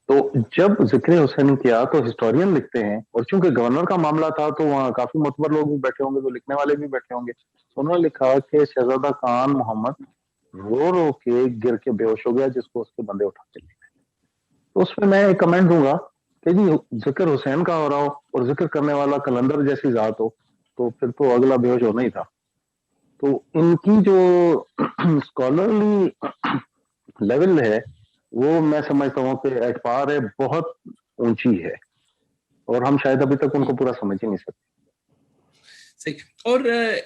تو جب ذکر حسینی کیا تو ہسٹورین لکھتے ہیں، اور چونکہ گورنر کا معاملہ تھا تو وہاں کافی معتبر لوگ بھی بیٹھے ہوں گے، تو لکھنے والے بھی بیٹھے ہوں گے. انہوں نے لکھا کہ شہزادہ کان محمد رو رو کے گر کے بے ہوش ہو گیا، جس کو اس کے بندے اٹھا کے لے گئے. تو اس میں ایک کمنٹ دوں گا کہ جی ذکر حسین کا ہو رہا ہو اور ذکر کرنے والا قلندر جیسی ذات ہو تو پھر تو اگلا بے ہوش ہونا ہی تھا. تو ان کی جو اسکالرلی لیول ہے وہ میں سمجھتا ہوں کہ اعتبار ہے بہت اونچی ہے، اور ہم شاید ابھی تک ان کو پورا سمجھ ہی نہیں سکتے. صحیح. اور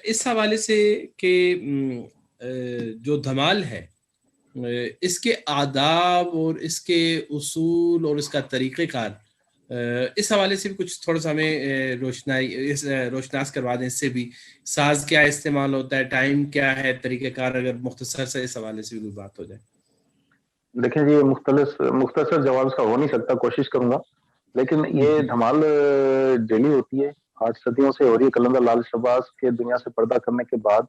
اس حوالے سے کہ جو دھمال ہے اس کے آداب اور اس کے اصول اور اس کا طریقہ کار، اس حوالے سے بھی کچھ تھوڑا سا ہمیں روشناس کروا دیں. اس سے بھی ساز کیا استعمال ہوتا ہے، ٹائم کیا ہے، طریقہ کار، اگر مختصر سے اس حوالے سے بھی کوئی بات ہو جائے. دیکھیں جی، مختصر جواب اس کا ہو نہیں سکتا، کوشش کروں گا. لیکن یہ دھمال ڈیلی ہوتی ہے، 8 صدیوں سے ہو رہی ہے. قلندر لال شہباز کے دنیا سے پردہ کرنے کے بعد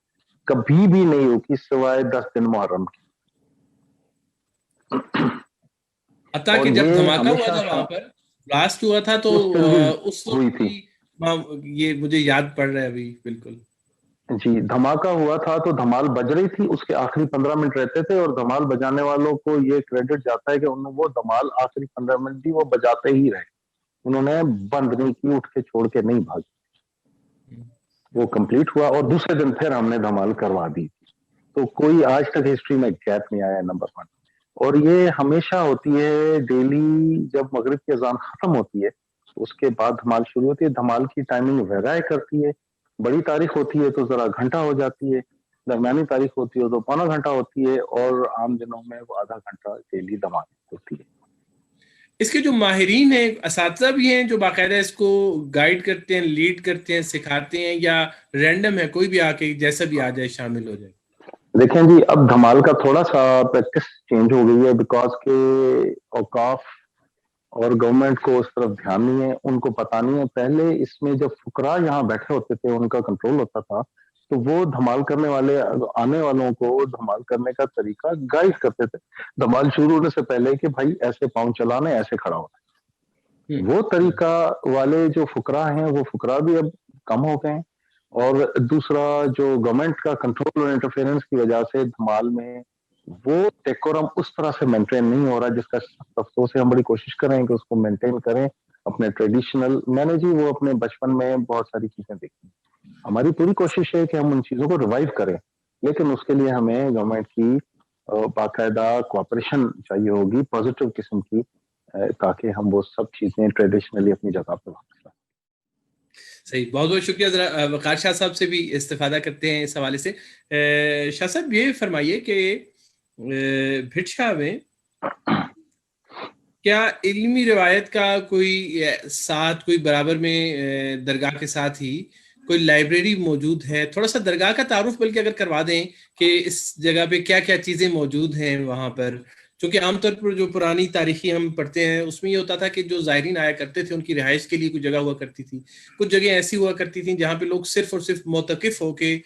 کبھی بھی نہیں ہوتی سوائے 10 دن محرم کی. حتیٰ کہ جب دھماکہ ہوا تھا وہاں پر بلاسٹ ہوا تھا تو اس وقت یہ مجھے یاد پڑ رہا ہے ابھی. بالکل جی، دھماکہ ہوا تھا تو دھمال بج رہی تھی، اس کے آخری 15 منٹ رہتے تھے، اور دھمال بجانے والوں کو یہ کریڈٹ جاتا ہے کہ وہ دھمال آخری 15 منٹ بھی وہ بجاتے ہی رہے. انہوں نے بند نہیں کی، اٹھ کے چھوڑ کے نہیں بھاگے. وہ کمپلیٹ ہوا اور دوسرے دن پھر ہم نے دھمال کروا دی. تو کوئی آج تک ہسٹری میں گیپ نہیں آیا، نمبر 1. اور یہ ہمیشہ ہوتی ہے ڈیلی جب مغرب کی اذان ختم ہوتی ہے تو اس کے بعد دھمال شروع ہوتی ہے. دھمال کی ٹائمنگ ویرائی کرتی ہے، بڑی تاریخ ہوتی ہے تو ذرا گھنٹہ ہو جاتی ہے، درمیانی تاریخ ہوتی ہے تو پونا گھنٹہ ہوتی ہے، اور عام دنوں میں وہ آدھا گھنٹہ ڈیلی دھمال ہوتی ہے. اس کے جو ماہرین ہیں، اساتذہ بھی ہیں جو باقاعدہ اس کو گائیڈ کرتے ہیں، لیڈ کرتے ہیں، سکھاتے ہیں، یا رینڈم ہے کوئی بھی آ کے جیسا بھی آ جائے شامل ہو جائے؟ دیکھیں جی، اب دھمال کا تھوڑا سا پریکٹس چینج ہو گئی ہے، بیکاز کے اوقاف اور گورنمنٹ کو اس طرف دھیان نہیں ہے، ان کو پتا نہیں ہے. پہلے اس میں جب فقراء یہاں بیٹھے ہوتے تھے ان کا کنٹرول ہوتا تھا تو وہ دھمال کرنے والے آنے والوں کو دھمال کرنے کا طریقہ گائیڈ کرتے تھے دھمال شروع ہونے سے پہلے کہ بھائی ایسے پاؤں چلانے، ایسے کھڑا ہونا. وہ طریقہ والے جو فقراء ہیں وہ فقراء بھی اب کم ہو گئے ہیں، اور دوسرا جو گورنمنٹ کا کنٹرول اور انٹرفیئرنس کی وجہ سے دھمال میں وہ ڈیکورم اس طرح سے مینٹین نہیں ہو رہا جس کا افسوس ہے. ہم بڑی کوشش کریں کہ اس کو مینٹین کریں اپنے ٹریڈیشنل. میں نے جی وہ اپنے بچپن میں بہت ساری چیزیں دیکھی، ہماری پوری کوشش ہے کہ ہم ان چیزوں کو ریوائیو کریں، لیکن اس کے لیے ہمیں گورنمنٹ کی باقاعدہ کوآپریشن چاہیے ہوگی، پازیٹیو قسم کی، تاکہ ہم وہ سب چیزیں ٹریڈیشنلی اپنی جگہ پہ واپس لائیں. صحیح، بہت بہت شکریہ. ذرا وقار شاہ صاحب سے بھی استفادہ کرتے ہیں اس حوالے سے. شاہ صاحب یہ فرمائیے کہ بھٹ شاہ میں کیا علمی روایت کا کوئی ساتھ، کوئی برابر میں درگاہ کے ساتھ ہی کوئی لائبریری موجود ہے؟ تھوڑا سا درگاہ کا تعارف بلکہ اگر کروا دیں کہ اس جگہ پہ کیا کیا چیزیں موجود ہیں وہاں پر. چونکہ عام طور پر جو پرانی تاریخی ہم پڑھتے ہیں اس میں یہ ہوتا تھا کہ جو زائرین آیا کرتے تھے ان کی رہائش کے لیے کوئی جگہ ہوا کرتی تھی. کچھ جگہیں ایسی ہوا کرتی تھیں جہاں پہ لوگ صرف اور صرف معتکف ہو کے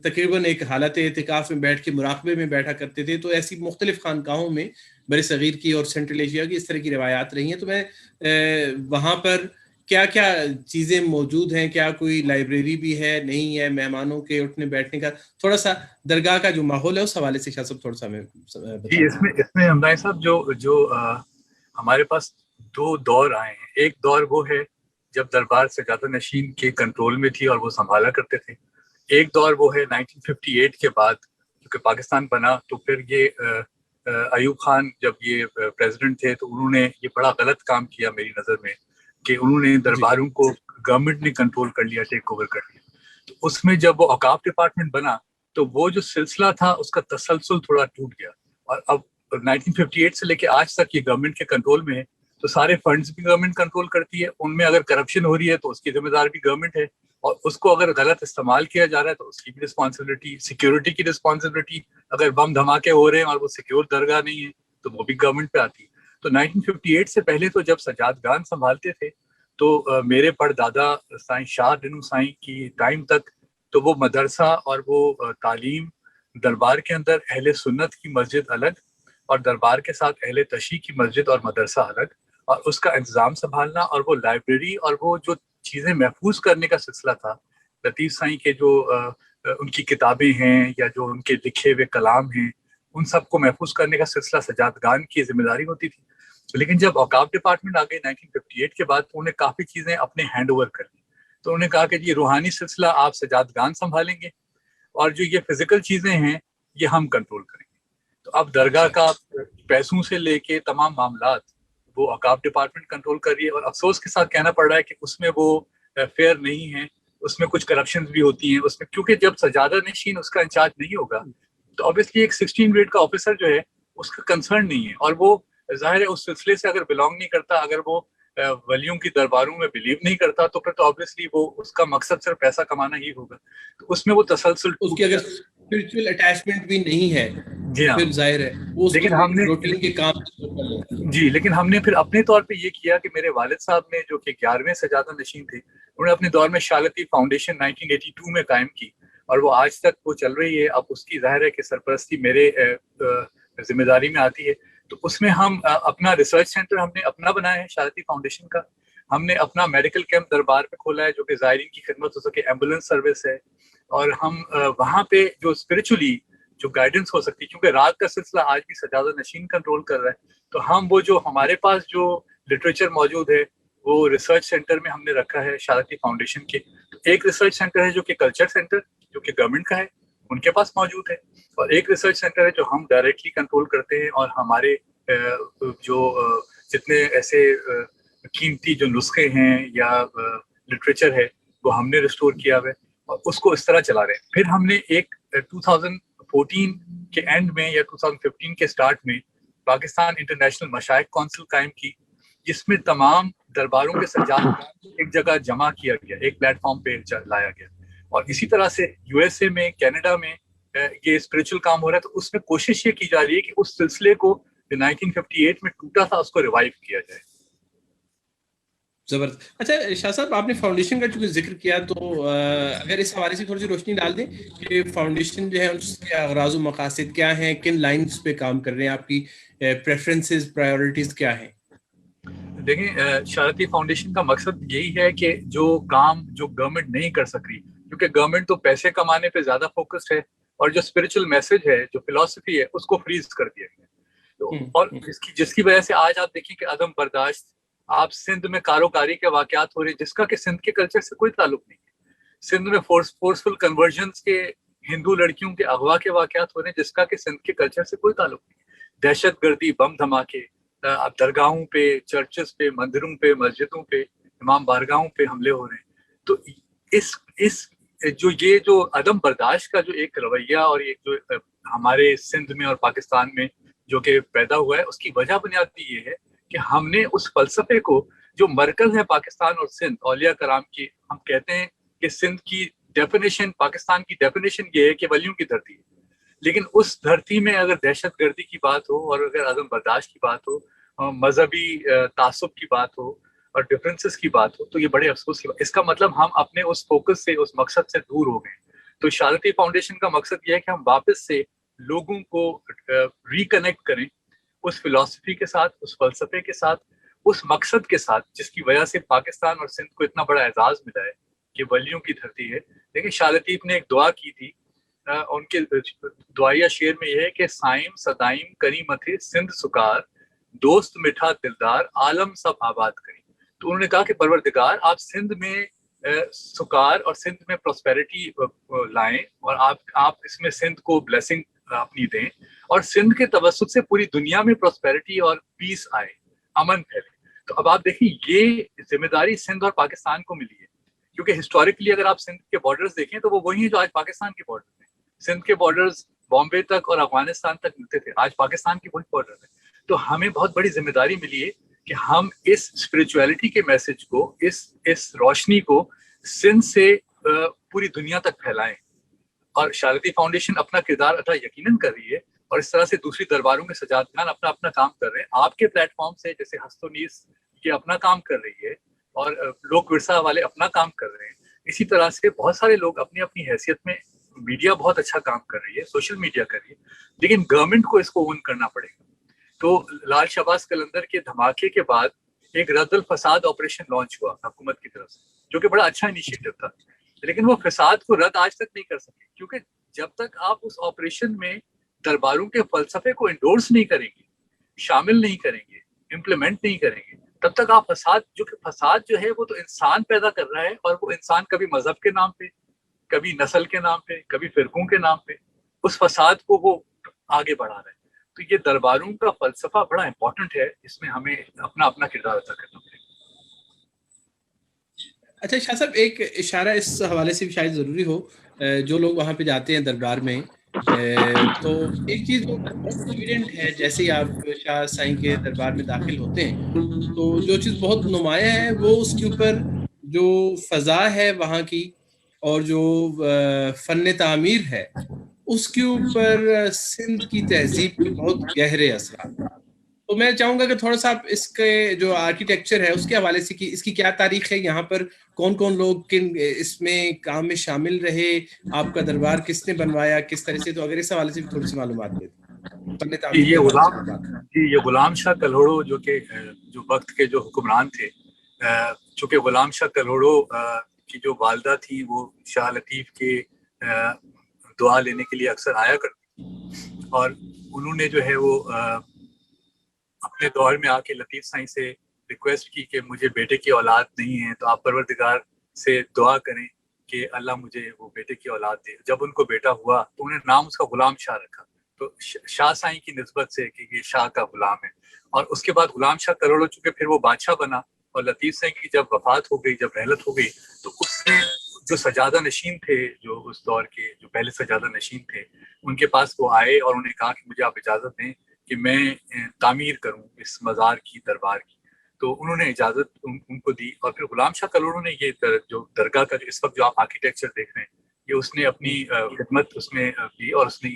تقریباً ایک حالت اعتکاف میں بیٹھ کے مراقبے میں بیٹھا کرتے تھے. تو ایسی مختلف خانقاہوں میں بر صغیر کی اور سینٹرل ایشیا کی اس طرح کی روایات رہی ہیں. تو میں وہاں پر کیا کیا چیزیں موجود ہیں، کیا کوئی لائبریری بھی ہے، نہیں ہے، مہمانوں کے اٹھنے بیٹھنے کا تھوڑا سا درگاہ کا جو ماحول ہے اس حوالے سے شاہ صاحب تھوڑا سا ہمیں جی اس میں ہمدانی صاحب جو ہمارے پاس دو دور آئے ہیں. ایک دور وہ ہے جب دربار سجادہ نشین کے کنٹرول میں تھی اور وہ سنبھالا کرتے تھے. ایک دور وہ ہے 1958 کے بعد کیونکہ پاکستان بنا تو پھر یہ ایوب خان جب یہ پریزیڈنٹ تھے تو انہوں نے یہ بڑا غلط کام کیا میری نظر میں کہ انہوں نے درباروں کو گورنمنٹ نے کنٹرول کر لیا، ٹیک اوور کر لیا. تو اس میں جب وہ اوقاف ڈپارٹمنٹ بنا تو وہ جو سلسلہ تھا اس کا تسلسل تھوڑا ٹوٹ گیا. اور اب 1958 سے لے کے آج تک یہ گورنمنٹ کے کنٹرول میں ہے تو سارے فنڈز بھی گورنمنٹ کنٹرول کرتی ہے. ان میں اگر کرپشن ہو رہی ہے تو اس کی ذمہ دار بھی گورنمنٹ ہے، اور اس کو اگر غلط استعمال کیا جا رہا ہے تو اس کی بھی رسپانسبلٹی. سیکیورٹی کی رسپانسبلٹی، اگر بم دھماکے ہو رہے ہیں اور وہ سیکیور درگاہ نہیں ہے تو وہ بھی گورنمنٹ پہ آتی ہے. تو 1958 سے پہلے تو جب سجاد گان سنبھالتے تھے تو میرے پردادا سائیں شاہ ڈنو سائیں کی ٹائم تک تو وہ مدرسہ اور وہ تعلیم دربار کے اندر اہل سنت کی مسجد الگ اور دربار کے ساتھ اہل تشیع کی مسجد اور مدرسہ الگ، اور اس کا انتظام سنبھالنا اور وہ لائبریری اور وہ جو چیزیں محفوظ کرنے کا سلسلہ تھا. لطیف سائیں کے جو ان کی کتابیں ہیں یا جو ان کے لکھے ہوئے کلام ہیں ان سب کو محفوظ کرنے کا سلسلہ سجاد گان کی ذمہ داری ہوتی تھی. لیکن جب اوقاف ڈپارٹمنٹ آ گئی 1958 کے بعد تو انہیں کافی چیزیں اپنے ہینڈ اوور کر لی. تو انہوں نے کہا کہ یہ روحانی سلسلہ آپ سجاد گان سنبھالیں گے اور جو یہ فزیکل چیزیں ہیں یہ ہم کنٹرول کریں گے. تو اب درگاہ کا پیسوں سے لے کے تمام معاملات وہ اوقاف ڈپارٹمنٹ کنٹرول کر رہی ہے. اور افسوس کے ساتھ کہنا پڑ رہا ہے کہ اس میں وہ فیئر نہیں ہے، اس میں کچھ کرپشنز بھی ہوتی ہیں اس میں، کیونکہ جب سجادہ نشین اس کا انچارج نہیں ہوگا تو obviously ایک 16 گریڈ کا آفیسر جو ہے اس کا کنسرن نہیں ہے، اور وہ ظاہر ہے اس سلسلے سے اگر بلانگ نہیں کرتا، اگر وہ ولیوں کی درباروں میں بلیو نہیں کرتا تو پھر تو obviously وہ اس کا مقصد صرف پیسہ کمانا ہی ہوگا. تو اس میں وہ تسلسل اس کی اگر اسپرچول اٹیچمنٹ بھی نہیں ہے جی ہاں پھر ظاہر ہے وہ لیکن ہم نے روٹین کے کام جی لیکن ہم نے پھر اپنے طور پہ یہ کیا کہ میرے والد صاحب نے جو کہ 11ویں سجادہ نشین تھے انہوں نے اپنے دور میں شالتی فاؤنڈیشن 1982 میں قائم کی اور وہ آج تک وہ چل رہی ہے. اب اس کی ظاہر ہے کہ سرپرستی میرے ذمہ داری میں آتی ہے. تو اس میں ہم اپنا ریسرچ سینٹر ہم نے اپنا بنایا ہے شالتی فاؤنڈیشن کا. ہم نے اپنا میڈیکل کیمپ دربار پہ کھولا ہے جو کہ زائرین کی خدمت ہو سکے، ایمبولینس سروس ہے. اور ہم وہاں پہ جو اسپرچولی جو گائیڈنس ہو سکتی ہے کیونکہ رات کا سلسلہ آج بھی سجادہ نشین کنٹرول کر رہا ہے، تو ہم وہ جو ہمارے پاس جو لٹریچر موجود ہے وہ ریسرچ سینٹر میں ہم نے رکھا ہے شالتی فاؤنڈیشن کے. ایک ریسرچ سینٹر ہے جو کہ کلچر سینٹر جو کہ گورنمنٹ کا ہے ان کے پاس موجود ہے، اور ایک ریسرچ سینٹر ہے جو ہم ڈائریکٹلی کنٹرول کرتے ہیں اور ہمارے جو جتنے ایسے قیمتی جو نسخے ہیں یا لٹریچر ہے وہ ہم نے ریسٹور کیا ہوا ہے اور اس کو اس طرح چلا رہے ہیں. پھر ہم نے ایک 2014 کے اینڈ میں یا 2015 کے سٹارٹ میں پاکستان انٹرنیشنل مشائخ کونسل قائم کی جس میں تمام درباروں کے سجاد ایک جگہ جمع کیا گیا، ایک پلیٹ فارم پہ لایا گیا. اور اسی طرح سے یو ایس اے میں، کینیڈا میں یہ اسپرچل کام ہو رہا ہے. تو اس میں کوشش یہ کی جا رہی ہے کہ اس سلسلے کو جو 1958 میں ٹوٹا تھا اس کو ریوائیو کیا جائے. زبردست. اچھا شاہ صاحب آپ نے فاؤنڈیشن کا چونکہ ذکر کیا تو اگر اس حوالے سے تھوڑی سی روشنی ڈال دیں کہ فاؤنڈیشن جو ہے اس کے اغراض و مقاصد کیا ہیں، کن لائنز پہ کام کر رہے ہیں، آپ کی پریفرنسز پرائیورٹیز کیا ہیں؟ دیکھیں شالتی فاؤنڈیشن کا مقصد یہی ہے کہ جو کام جو گورنمنٹ نہیں کر سک رہی، کیونکہ گورنمنٹ تو پیسے کمانے پہ زیادہ فوکسڈ ہے اور جو اسپرچل میسج ہے، جو فلاسفی ہے، اس کو فریز کر دیا گیا. تو اور جس کی وجہ سے آج آپ دیکھیں کہ عدم برداشت، آپ سندھ میں کاروکاری کے واقعات ہو رہے ہیں جس کا کہ سندھ کے کلچر سے کوئی تعلق نہیں ہے. سندھ میں فورسفل کنورژنس کے ہندو لڑکیوں کے اغوا کے واقعات ہو رہے ہیں جس کا کہ سندھ کے کلچر سے کوئی تعلق نہیں ہے. دہشت گردی، بم دھماکے درگاہوں پہ، چرچز پہ، مندروں پہ، مسجدوں پہ، امام بارگاہوں پہ حملے ہو رہے ہیں. تو اس جو عدم برداشت کا جو ایک رویہ اور ایک جو ہمارے سندھ میں اور پاکستان میں جو کہ پیدا ہوا ہے، اس کی وجہ بنیادی یہ ہے کہ ہم نے اس فلسفے کو جو مرکز ہے پاکستان اور سندھ اولیاء کرام کی، ہم کہتے ہیں کہ سندھ کی ڈیفینیشن، پاکستان کی ڈیفینیشن یہ ہے کہ ولیوں کی دھرتی ہے، لیکن اس دھرتی میں اگر دہشت گردی کی بات ہو اور اگر عدم برداشت کی بات ہو، مذہبی تعصب کی بات ہو اور ڈفرینسز کی بات ہو، تو یہ بڑے افسوس کی بات، اس کا مطلب ہم اپنے اس فوکس سے، اس مقصد سے دور ہو گئے۔ تو شہادتی فاؤنڈیشن کا مقصد یہ ہے کہ ہم واپس سے لوگوں کو ریکنیکٹ کریں اس فلسفی کے ساتھ، اس فلسفے کے ساتھ، اس مقصد کے ساتھ جس کی وجہ سے پاکستان اور سندھ کو اتنا بڑا اعزاز ملا ہے کہ ولیوں کی دھرتی ہے۔ لیکن شاہ لطیف نے ایک دعا کی تھی، ان کے دعائیہ شعر میں یہ ہے کہ سائم صدائم کریمت سندھ سکار، دوست میٹھا دلدار عالم سب آباد کریں۔ تو انہوں نے کہا کہ پروردگار آپ سندھ میں سکار اور سندھ میں پراسپیرٹی لائیں، اور آپ اس میں سندھ کو بلیسنگ اپنی دیں، اور سندھ کے توسط سے پوری دنیا میں پراسپیرٹی اور پیس آئے، امن پھیلے۔ تو اب آپ دیکھیں یہ ذمہ داری سندھ اور پاکستان کو ملی ہے، کیونکہ ہسٹوریکلی اگر آپ سندھ کے بارڈرز دیکھیں تو وہ وہی ہیں جو آج پاکستان کے بارڈر ہیں۔ سندھ کے بارڈرز بامبے تک اور افغانستان تک ملتے تھے، آج پاکستان کی وہی بارڈر ہے۔ تو ہمیں بہت بڑی ذمہ داری ملی ہے کہ ہم اس اسپرچویلٹی کے میسج کو، اس روشنی کو سندھ سے پوری دنیا تک پھیلائیں، اور شارتی فاؤنڈیشن اپنا کردار ادا یقیناً کر رہی ہے، اور اس طرح سے دوسری درباروں میں سجادگان اپنا اپنا کام کر رہے ہیں۔ آپ کے پلیٹ فارم سے جیسے ہست و نیز یہ اپنا کام کر رہی ہے، اور لوک ورثہ والے اپنا کام کر رہے ہیں، اسی طرح سے بہت سارے لوگ اپنی اپنی حیثیت میں، میڈیا بہت اچھا کام کر رہی ہے، سوشل میڈیا کر رہی ہے، لیکن گورنمنٹ کو اس کو اون کرنا پڑے گا۔ تو لال شہباز قلندر کے دھماکے کے بعد ایک رد الفساد آپریشن لانچ ہوا حکومت کی طرف سے، جو کہ بڑا اچھا انیشیٹو تھا، لیکن وہ فساد کو رد آج تک نہیں کر سکے، کیونکہ جب تک آپ اس آپریشن میں درباروں کے فلسفے کو انڈورس نہیں کریں گے، شامل نہیں کریں گے، امپلیمنٹ نہیں کریں گے، تب تک آپ فساد جو ہے وہ تو انسان پیدا کر رہا ہے، اور وہ انسان کبھی مذہب کے نام پہ، کبھی نسل کے نام پہ، کبھی فرقوں کے نام پہ اس فساد کو وہ آگے بڑھا رہا ہے۔ تو یہ درباروں کا فلسفہ بڑا امپورٹنٹ ہے، اس میں ہمیں اپنا اپنا کردار ادا کرنا پڑے گا۔ اچھا شاہ صاحب، ایک اشارہ اس حوالے سے بھی شاید ضروری ہو، جو لوگ وہاں پہ جاتے ہیں دربار میں، تو ایک چیز جو بہت ایویڈنٹ ہے، جیسے ہی آپ شاہ سائیں کے دربار میں داخل ہوتے ہیں تو جو چیز بہت نمایاں ہے وہ اس کے اوپر جو فضا ہے وہاں کی، اور جو فن تعمیر ہے اس کے اوپر سندھ کی تہذیب کے بہت گہرے اثرات۔ تو میں چاہوں گا کہ تھوڑا سا آپ اس کے جو آرکیٹیکچر ہے اس کے حوالے سے اس کی کیا تاریخ ہے، یہاں پر کون کون لوگ کن اس میں کام میں شامل رہے، آپ کا دربار کس نے بنوایا، کس طرح سے، تو اگر اس حوالے سے بھی تھوڑی سی معلومات دے دیں، فن تعمیر کے حوالے سے بات کریں۔ یہ غلام شاہ کلہوڑو جو وقت کے جو حکمران تھے، چونکہ غلام شاہ کلہوڑو کی جو والدہ تھی وہ شاہ لطیف کے دعا لینے کے لیے اکثر آیا کرتی تھی، اور انہوں نے جو ہے وہ اپنے دور میں آ کے لطیف سائیں سے ریکویسٹ کی کہ مجھے بیٹے کی اولاد نہیں ہے، تو آپ پروردگار سے دعا کریں کہ اللہ مجھے وہ بیٹے کی اولاد دے۔ جب ان کو بیٹا ہوا تو انہیں نام اس کا غلام شاہ رکھا، تو شاہ سائیں کی نسبت سے کہ یہ شاہ کا غلام ہے۔ اور اس کے بعد غلام شاہ کلہوڑو چونکہ پھر وہ بادشاہ بنا، اور لطیف سائیں کی جب وفات ہو گئی، جب رحلت ہو گئی، تو اس نے جو سجادہ نشین تھے، جو اس دور کے جو پہلے سجادہ نشین تھے، ان کے پاس وہ آئے اور انہوں نے کہا کہ مجھے آپ اجازت دیں کہ میں تعمیر کروں اس مزار کی، دربار کی۔ تو انہوں نے اجازت ان کو دی، اور پھر غلام شاہ کلہوڑو نے یہ جو درگاہ کا اس وقت جو آپ آرکیٹیکچر دیکھ رہے ہیں، یہ اس نے اپنی خدمت اس میں دی، اور اس نے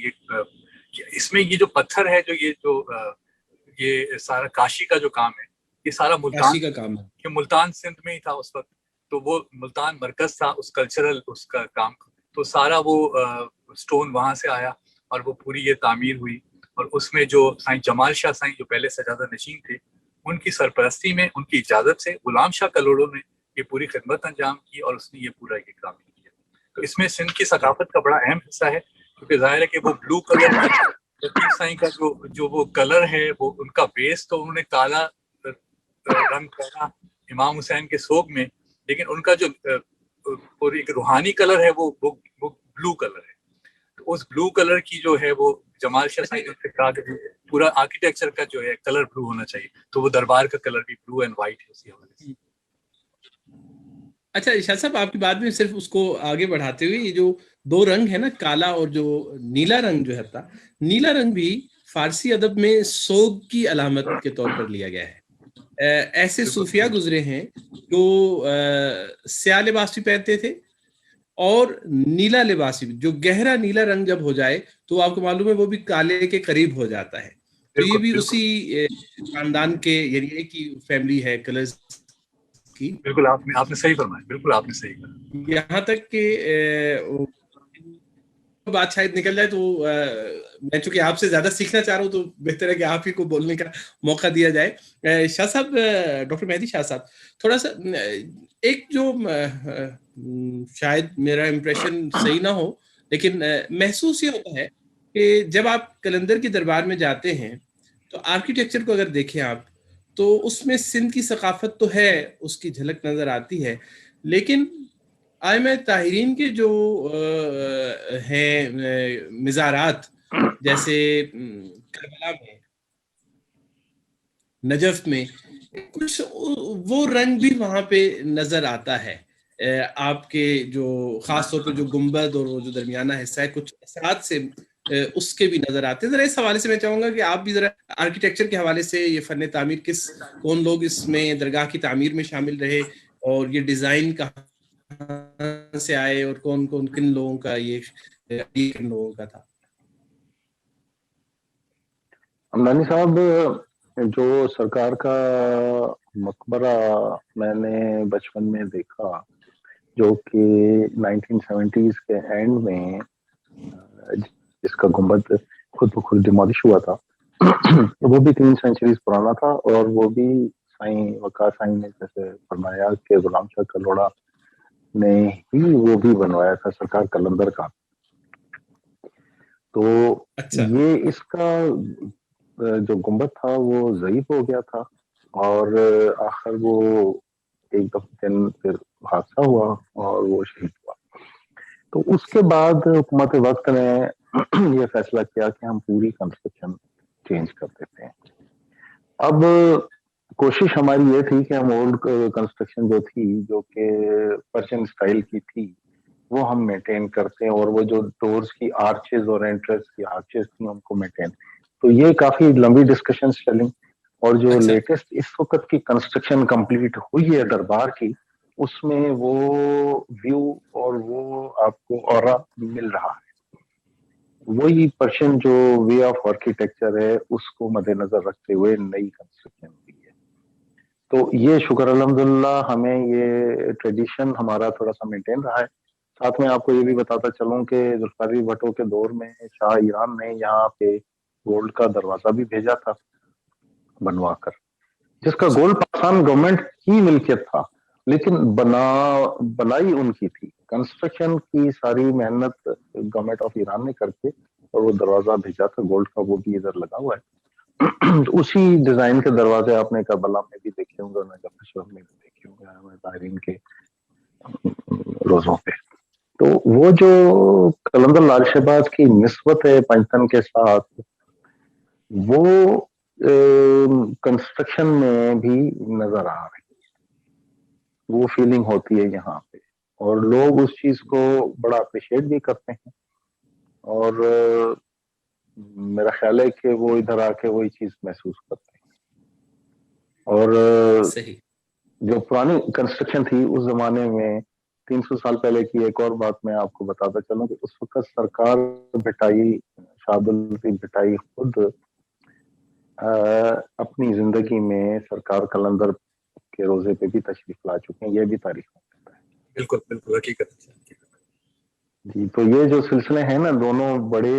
اس میں یہ جو پتھر ہے، یہ سارا کاشی کا جو کام ہے، یہ سارا ملتان سندھ میں ہی تھا اس وقت، تو وہ ملتان مرکز تھا اس کلچرل اس کا کام، تو سارا وہ سٹون وہاں سے آیا، اور وہ پوری یہ تعمیر ہوئی۔ اور اس میں جو سائیں جمال شاہ سائیں جو پہلے سجادہ نشین تھے، ان کی سرپرستی میں، ان کی اجازت سے غلام شاہ کلہوڑو نے یہ پوری خدمت انجام کی، اور اس نے یہ پورا یہ کام کیا۔ تو اس میں سندھ کی ثقافت کا بڑا اہم حصہ ہے، کیونکہ ظاہر ہے کہ وہ بلو کلر لطیف سائیں کا جو وہ کلر ہے، وہ ان کا بیس تو انہوں نے کالا رنگ پہنا امام حسین کے سوگ میں، لیکن ان کا جو ایک روحانی کلر ہے وہ بلو کلر ہے۔ تو اس بلو کلر کی جو ہے وہ جمال شاہ سائیں نے کہا کہ پورا آرکیٹیکچر کا جو ہے کلر بلو ہونا چاہیے، تو وہ دربار کا کلر بھی بلو اینڈ وائٹ ہے اسی حوالے سے۔ اچھا شاہ صاحب، آپ کی بات میں صرف اس کو آگے بڑھاتے ہوئے، یہ جو دو رنگ ہے نا، کالا اور جو نیلا رنگ جو ہے تھا، نیلا رنگ بھی فارسی ادب میں سوگ کی علامت کے طور پر لیا گیا ہے. ایسے صوفیاء گزرے ہیں جو سیاہ لباس بھی پہنتے تھے اور نیلا لباس بھی، جو گہرا نیلا رنگ جب ہو جائے تو آپ کو معلوم ہے وہ بھی کالے کے قریب ہو جاتا ہے. تو یہ بھی اسی خاندان کے، یعنی ایک ہی فیملی ہے کلرز کی. بالکل آپ نے صحیح فرمایا، بالکل آپ نے صحیح کہا. یہاں تک کہ بات شاید نکل جائے تو میں چونکہ آپ سے زیادہ سیکھنا چاہ رہا ہوں تو بہتر ہے کہ آپ ہی کو بولنے کا موقع دیا جائے. شاہ صاحب، ڈاکٹر مہدی شاہ صاحب، تھوڑا سا ایک جو شاید میرا امپریشن صحیح نہ ہو لیکن محسوس یہ ہوتا ہے کہ جب آپ قلندر کے دربار میں جاتے ہیں تو آرکیٹیکچر کو اگر دیکھیں آپ تو اس میں سندھ کی ثقافت تو ہے، اس کی جھلک نظر آتی ہے، لیکن ائمہ طاہرین کے جو ہیں مزارات، جیسے کربلا میں، نجف میں، کچھ وہ رنگ بھی وہاں پہ نظر آتا ہے. آپ کے جو خاص طور پہ جو گنبد اور وہ جو درمیانہ حصہ ہے، کچھ اثرات سے اس کے بھی نظر آتے ہیں. ذرا اس حوالے سے میں چاہوں گا کہ آپ بھی ذرا آرکیٹیکچر کے حوالے سے، یہ فن تعمیر کون لوگ اس میں درگاہ کی تعمیر میں شامل رہے اور یہ ڈیزائن کہاں سے آئے اور کن لوگوں کا یہ کن لوگوں کا تھا. حمدانی صاحب، جو سرکار کا مقبرہ میں نے بچپن میں دیکھا، جو کہ 1970s کے اینڈ میں جس کا گنبد خود بخود ڈیمالش ہوا تھا، وہ بھی 3 سینچریز پرانا تھا، اور وہ بھی سائیں وقار سائیں نے جیسے فرمایا کہ غلام شاہ کلوڑا نے ہی وہ بھی بنوایا تھا سرکار قلندر کا. تو یہ اس کا جو گنبد تھا وہ ضعیف ہو گیا تھا، اور آخر وہ ایک دن پھر حادثہ ہوا اور وہ شہید ہوا. تو اس کے بعد حکومت وقت نے یہ فیصلہ کیا کہ ہم پوری کنسٹرکشن چینج کر دیتے ہیں. اب کوشش ہماری یہ تھی کہ ہم اولڈ کنسٹرکشن جو تھی، جو کہ پرشین اسٹائل کی تھی، وہ ہم مینٹین کرتے ہیں، اور وہ جو ڈورز کی آرچز اور انٹرنس کی آرچز تھیں ان کو مینٹین. تو یہ کافی لمبی ڈسکشنز چلیں، اور جو لیٹسٹ اس وقت کی کنسٹرکشن کمپلیٹ ہوئی ہے دربار کی، اس میں وہ ویو اور وہ آپ کو اورا مل رہا ہے. وہی پرشین جو وے آف آرکیٹیکچر ہے اس کو مد نظر رکھتے ہوئے نئی کنسٹرکشن ہوئی ہے. تو یہ شکر الحمدللہ ہمیں یہ ٹریڈیشن ہمارا تھوڑا سا مینٹین رہا ہے. ساتھ میں آپ کو یہ بھی بتاتا چلوں کہ ذوالفقار بھٹو کے دور میں شاہ ایران نے یہاں پہ گولڈ کا دروازہ بھی بھیجا تھا بنوا کر، جس کا گولڈ پاکستان گورنمنٹ کی ملکیت تھا، لیکن بنائی ان کی تھی. کنسٹرکشن کی ساری محنت گورنمنٹ آف ایران نے کر کے اور وہ دروازہ بھیجا تھا گولڈ کا، وہ بھی ادھر لگا ہوا ہے. اسی ڈیزائن کے دروازے آپ نے کربلا میں بھی دیکھے ہوں گے، مظفر میں بھی دیکھے ہوں گے طاہرین کے روزوں پہ. تو وہ جو قلندر لال شہباز کی نسبت ہے پنجتن کے ساتھ، وہ کنسٹرکشن میں بھی نظر آ رہی ہے، وہ فیلنگ ہوتی ہے یہاں پہ، اور لوگ اس چیز کو بڑا اپریشیٹ بھی کرتے ہیں، اور میرا خیال ہے کہ وہ ادھر آ کے وہی چیز محسوس کرتے ہیں. اور جو پرانی کنسٹرکشن تھی اس زمانے میں 300 سال پہلے کی ایک اور بات میں آپ کو بتاتا چلوں کہ اس وقت سرکار بھٹائی، شاہ عبد اللطیف بھٹائی خود اپنی زندگی میں سرکار قلندر کے روزے پہ بھی تشریف لا چکے ہیں. یہ بھی تاریخ میں ہے. بالکل بالکل حقیقت جی. تو یہ جو سلسلے ہیں نا دونوں بڑے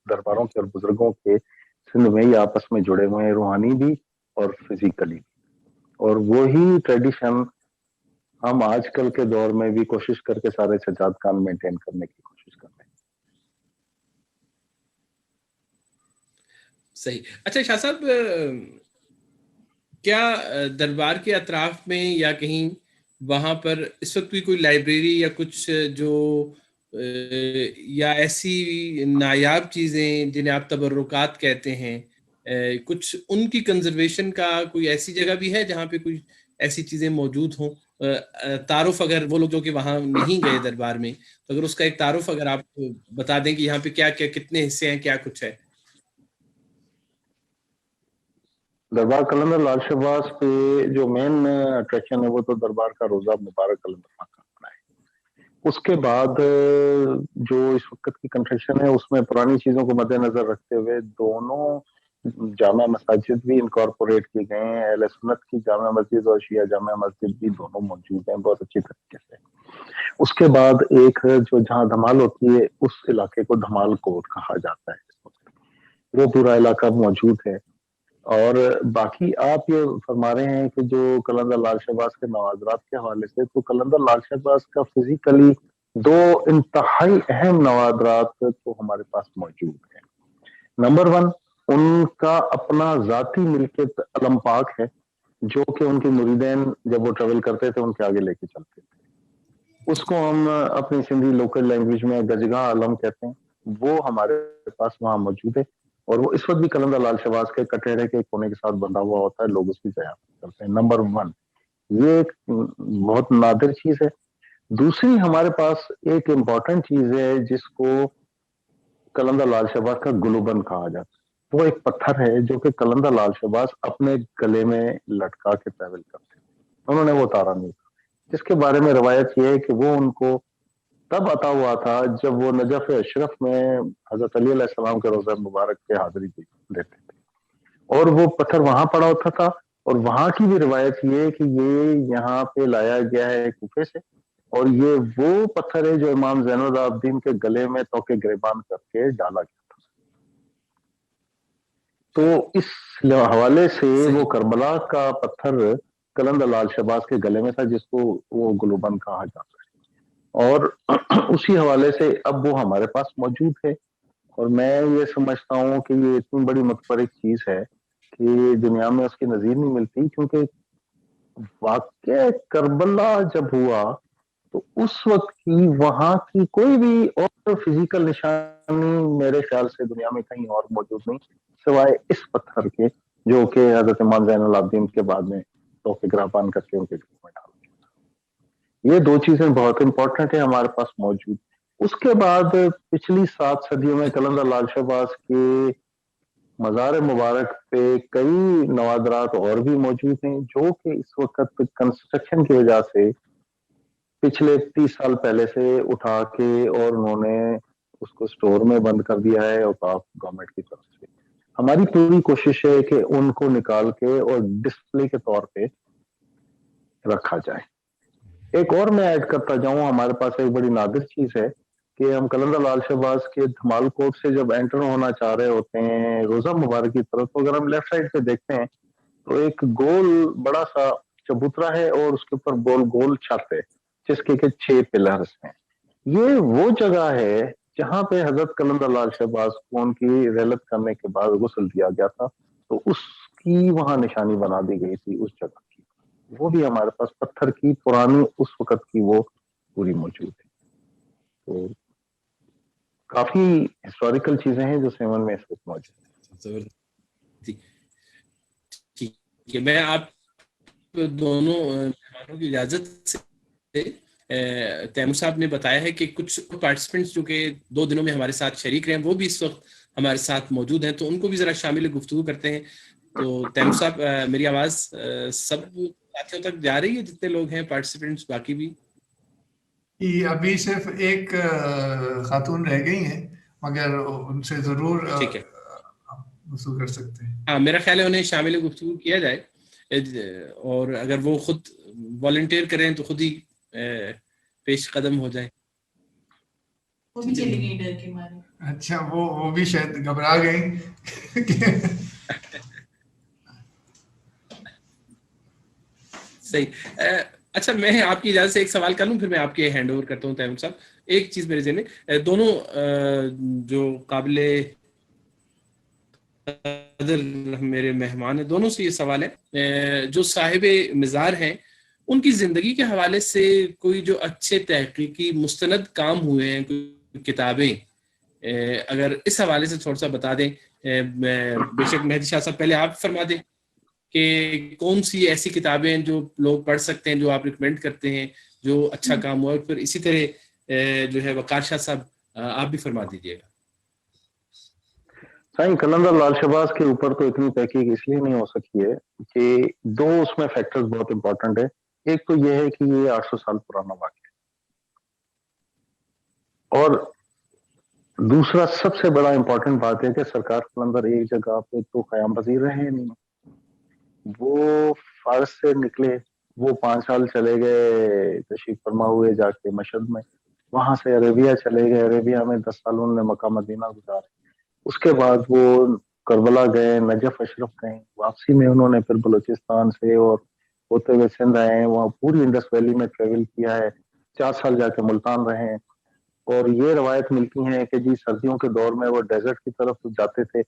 درباروں کے اور بزرگوں کے سندھ میں ہی آپس میں جڑے ہوئے ہیں، روحانی بھی اور فزیکلی بھی، اور وہی ٹریڈیشن ہم آج کل کے دور میں بھی کوشش کر کے سارے سجاد کام مینٹین کرنے کی کوشش کر رہے ہیں. صحیح. اچھا شاہ صاحب، کیا دربار کے اطراف میں یا کہیں وہاں پر اس وقت بھی کوئی لائبریری یا کچھ جو یا ایسی نایاب چیزیں جنہیں آپ تبرکات کہتے ہیں، کچھ ان کی کنزرویشن کا کوئی ایسی جگہ بھی ہے جہاں پہ کوئی ایسی چیزیں موجود ہوں تعارف اگر وہ لوگ جو کہ وہاں نہیں گئے دربار میں، تو اگر اس کا ایک تعارف اگر آپ بتا دیں کہ یہاں پہ کیا کیا کتنے حصے ہیں، کیا کچھ ہے. دربار قلندر لال شہباز پہ جو مین اٹریکشن ہے وہ تو دربار کا روزہ مبارک قلندر خان کا بنا ہے. اس کے بعد جو اس وقت کی کنسٹرکشن ہے اس میں پرانی چیزوں کو مد نظر رکھتے ہوئے دونوں جامع مساجد بھی انکارپوریٹ کی گئے ہیں. اہل سنت کی جامع مسجد اور شیعہ جامع مسجد بھی دونوں موجود ہیں بہت اچھی طریقے سے. اس کے بعد ایک جو جہاں دھمال ہوتی ہے اس علاقے کو دھمال کوٹ کہا جاتا ہے، وہ پورا علاقہ موجود ہے. اور باقی آپ یہ فرما رہے ہیں کہ جو قلندر لال شہباز کے نوادرات کے حوالے سے، تو قلندر لال شہباز کا فزیکلی دو انتہائی اہم نوادرات تو ہمارے پاس موجود ہیں. نمبر 1 ان کا اپنا ذاتی ملکیت علم پاک ہے، جو کہ ان کے مریدین جب وہ ٹریول کرتے تھے ان کے آگے لے کے چلتے تھے. اس کو ہم اپنی سندھی لوکل لینگویج میں گجگاہ علم کہتے ہیں. وہ ہمارے پاس وہاں موجود ہے اور وہ اس وقت بھی قلندر لال شہباز کے کٹہرے کے کونے کے ساتھ بندھا ہوا ہوتا ہے. لوگ اس کی ضیافت کرتے ہیں. نمبر 1 یہ ایک بہت نادر چیز ہے. دوسری ہمارے پاس ایک امپورٹنٹ چیز ہے جس کو قلندر لال شہباز کا گلوبند کہا جاتا ہے. وہ ایک پتھر ہے جو کہ قلندر لال شہباز اپنے گلے میں لٹکا کے ٹریول کرتے ہیں. انہوں نے وہ اتارا نہیں تھا، جس کے بارے میں روایت یہ ہے کہ وہ ان کو تب عطا ہوا تھا جب وہ نجف اشرف میں حضرت علی علیہ السلام کے روضہ مبارک کے حاضری دیتے تھے، اور وہ پتھر وہاں پڑا ہوتا تھا. اور وہاں کی بھی روایت یہ ہے کہ یہ یہاں پہ لایا گیا ہے کوفے سے، اور یہ وہ پتھر ہے جو امام زین العابدین کے گلے میں توقع گریبان کر کے ڈالا گیا تھا. تو اس حوالے سے وہ کربلا کا پتھر قلندر لال شہباز کے گلے میں تھا جس کو وہ گلوبند کہا جاتا ہے. اور اسی حوالے سے اب وہ ہمارے پاس موجود ہے. اور میں یہ سمجھتا ہوں کہ یہ اتنی بڑی متفرق چیز ہے کہ دنیا میں اس کی نظیر نہیں ملتی، کیونکہ واقع کربلا جب ہوا تو اس وقت کی وہاں کی کوئی بھی اور فزیکل نشانی میرے خیال سے دنیا میں کہیں اور موجود نہیں سوائے اس پتھر کے، جو کہ حضرت امام زین العابدین کے بعد میں توقع گریبان کر کے ان کے گلے میں ڈالا. یہ دو چیزیں بہت امپورٹنٹ ہیں ہمارے پاس موجود. اس کے بعد پچھلی 7 صدیوں میں قلندر لال شہباز کے مزار مبارک پہ کئی نوادرات اور بھی موجود ہیں، جو کہ اس وقت کنسٹرکشن کی وجہ سے پچھلے 30 سال پہلے سے اٹھا کے اور انہوں نے اس کو سٹور میں بند کر دیا ہے اوقاف گورنمنٹ کی طرف سے. ہماری پوری کوشش ہے کہ ان کو نکال کے اور ڈسپلے کے طور پہ رکھا جائے. ایک اور میں ایڈ کرتا جاؤں، ہمارے پاس ایک بڑی نادر چیز ہے کہ ہم قلندر لال شہباز کے دھمال کوٹ سے جب انٹر ہونا چاہ رہے ہوتے ہیں روزہ مبارک کی طرف، تو اگر ہم لیفٹ سائڈ پہ دیکھتے ہیں تو ایک گول بڑا سا چبوترا ہے اور اس کے اوپر گول گول چھت ہے جس کے 6 پلرز ہیں. یہ وہ جگہ ہے جہاں پہ حضرت قلندر لال شہباز کو ان کی رحلت کرنے کے بعد غسل دیا گیا تھا، تو اس کی وہاں نشانی بنا دی گئی تھی اس جگہ کی. وہ بھی ہمارے پاس پتھر کی پرانی اس وقت کی وہ پوری موجود ہے. تو کافی ہسٹوریکل چیزیں ہیں جو سیون میں اس وقت موجود ہیں. میں آپ دونوں مہمانوں کی اجازت سے تیمور صاحب نے بتایا ہے کہ کچھ پارٹیسپینٹس جو کہ 2 دنوں میں ہمارے ساتھ شریک رہے ہیں وہ بھی اس وقت ہمارے ساتھ موجود ہیں، تو ان کو بھی ذرا شامل گفتگو کرتے ہیں. تو تیمور صاحب، میری آواز سب ساتھیوں تک جا رہی ہے جتنے لوگ ہیں پارٹیسپینٹس؟ باقی بھی ابھی صرف ایک خاتون رہ گئی ہیں، مگر ان سے ضرور وصول کر سکتے ہیں. ہاں، میرا خیال ہے انہیں شامل گفتگو کیا جائے، اور اگر وہ خود والنٹیئر کریں تو خود ہی پیش قدم ہو جائے. وہ بھی چلی گئی ڈر کے مارے. اچھا، وہ بھی شاید گھبرا گئی. صحیح. اچھا، میں آپ کی اجازت سے ایک سوال کر لوں، پھر میں آپ کے ہینڈ اوور کرتا ہوں تیمور صاحب. ایک چیز میرے ذہن میں، دونوں جو قابل قدر میرے مہمان ہیں، دونوں سے یہ سوال ہے، جو صاحب مزار ہیں ان کی زندگی کے حوالے سے کوئی جو اچھے تحقیقی مستند کام ہوئے ہیں، کوئی کتابیں، اگر اس حوالے سے تھوڑا سا بتا دیں. بے شک مہدی شاہ صاحب پہلے آپ فرما دیں. کہ کون سی ایسی کتابیں جو لوگ پڑھ سکتے ہیں، جو آپ ریکمینڈ کرتے ہیں، جو اچھا کام ہوا. پھر اسی طرح جو ہے وقار شاہ صاحب آپ بھی فرما دیجیے گا. سائن قلندر لال شہباز کے اوپر تو اتنی تحقیق اس لیے نہیں ہو سکی ہے کہ دو اس میں فیکٹرز بہت امپورٹنٹ ہے. ایک تو یہ ہے کہ یہ 800 سال پرانا واقعہ ہے، اور دوسرا سب سے بڑا امپورٹنٹ بات ہے کہ سرکار قلندر ایک جگہ پہ تو قیام پذیر رہے نہیں. وہ فارس سے نکلے، وہ 5 سال چلے گئے تشریف فرما ہوئے جا کے مشہد میں، وہاں سے عربیہ چلے گئے، عربیہ میں 10 سال انہوں نے مکہ مدینہ گزارے. اس کے بعد وہ کربلا گئے، نجف اشرف گئے، واپسی میں انہوں نے پھر بلوچستان سے اور ہوتے ہوئے سندھ آئے ہیں، وہاں پوری انڈس ویلی میں ٹریول کیا ہے، 4 سال جا کے ملتان رہے ہیں. اور یہ روایت ملتی ہیں کہ جی سردیوں کے دور میں وہ ڈیزرٹ کی طرف جاتے تھے،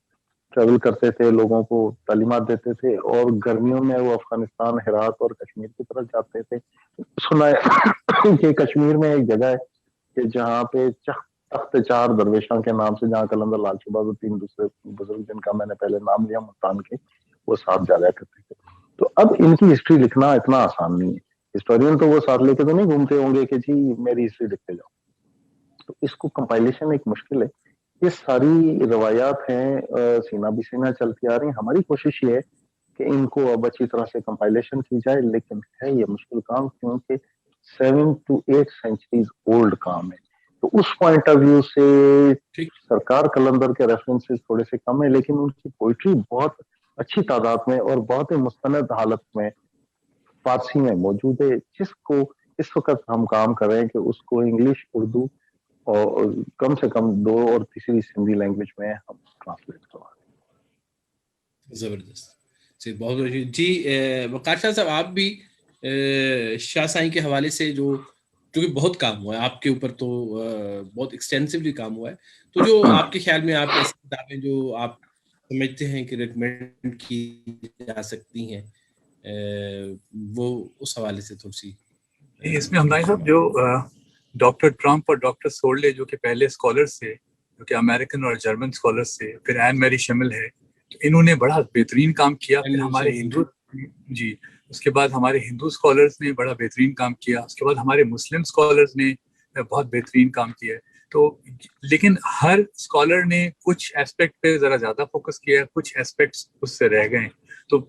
ٹریول کرتے تھے، لوگوں کو تعلیمات دیتے تھے، اور گرمیوں میں وہ افغانستان، ہرات اور کشمیر کی طرف جاتے تھے. سنا ہے کہ کشمیر میں ایک جگہ ہے کہ جہاں پہ تخت 4 درویشاں کے نام سے، جہاں قلندر لال شہباز اور 3 دوسرے بزرگ جن کا میں نے پہلے نام لیا ملتان کے، وہ ساتھ جایا کرتے تھے. تو اب ان کی ہسٹری لکھنا اتنا آسان نہیں ہے. ہسٹورین تو وہ ساتھ لے کے تو نہیں گھومتے ہوں گے کہ جی میری ہسٹری لکھتے جاؤ. تو اس کو کمپائلیشن ایک مشکل ہے. یہ ساری روایات ہیں، سینہ بھی سینہ چلتی آ رہی ہیں. ہماری کوشش یہ ہے کہ ان کو اب اچھی طرح سے کمپائلیشن کی جائے، لیکن ہے یہ مشکل کام کیونکہ 7 to 8 سینچریز اولڈ کام ہے. تو اس پوائنٹ آف ویو سے سرکار قلندر کے ریفرنسز تھوڑے سے کم ہیں، لیکن ان کی پوئٹری بہت اچھی تعداد میں اور بہت ہی مستند حالت میں فارسی میں موجود ہے، جس کو اس وقت ہم کام کر رہے ہیں کہ اس کو انگلش، اردو اور کم سے کم 2 اور تیسری سندھی لینگویج میں ہم ٹرانسلیٹ کروا رہے ہیں. زبردست جی، بہت بہت جی. وقار شاہ صاحب آپ بھی شاہ سائیں کے حوالے سے جو کہ بہت کام ہوا ہے آپ کے اوپر، تو بہت ایکسٹینسولی کام ہوا ہے، تو جو آپ کے خیال میں آپ ایسی کتابیں جو آپ سمجھتے ہیں کہ ریکمینڈ کی جا سکتی ہیں، وہ اس حوالے سے تھوڑی سی. اس میں ہمدانی صاحب جو ڈاکٹر ٹرمپ اور ڈاکٹر سولے جو کہ پہلے اسکالرس تھے، جو کہ امریکن اور جرمن اسکالرس تھے، پھر این میری شامل ہے، تو انہوں نے بڑا بہترین کام کیا. پھر ہمارے ہندو جی، اس کے بعد ہمارے ہندو اسکالرس نے بڑا بہترین کام کیا. اس کے بعد ہمارے مسلم اسکالرس نے بہت بہترین کام کیا. تو لیکن ہر اسکالر نے کچھ ایسپیکٹ پہ ذرا زیادہ فوکس کیا، کچھ ایسپیکٹس اس سے رہ گئے. تو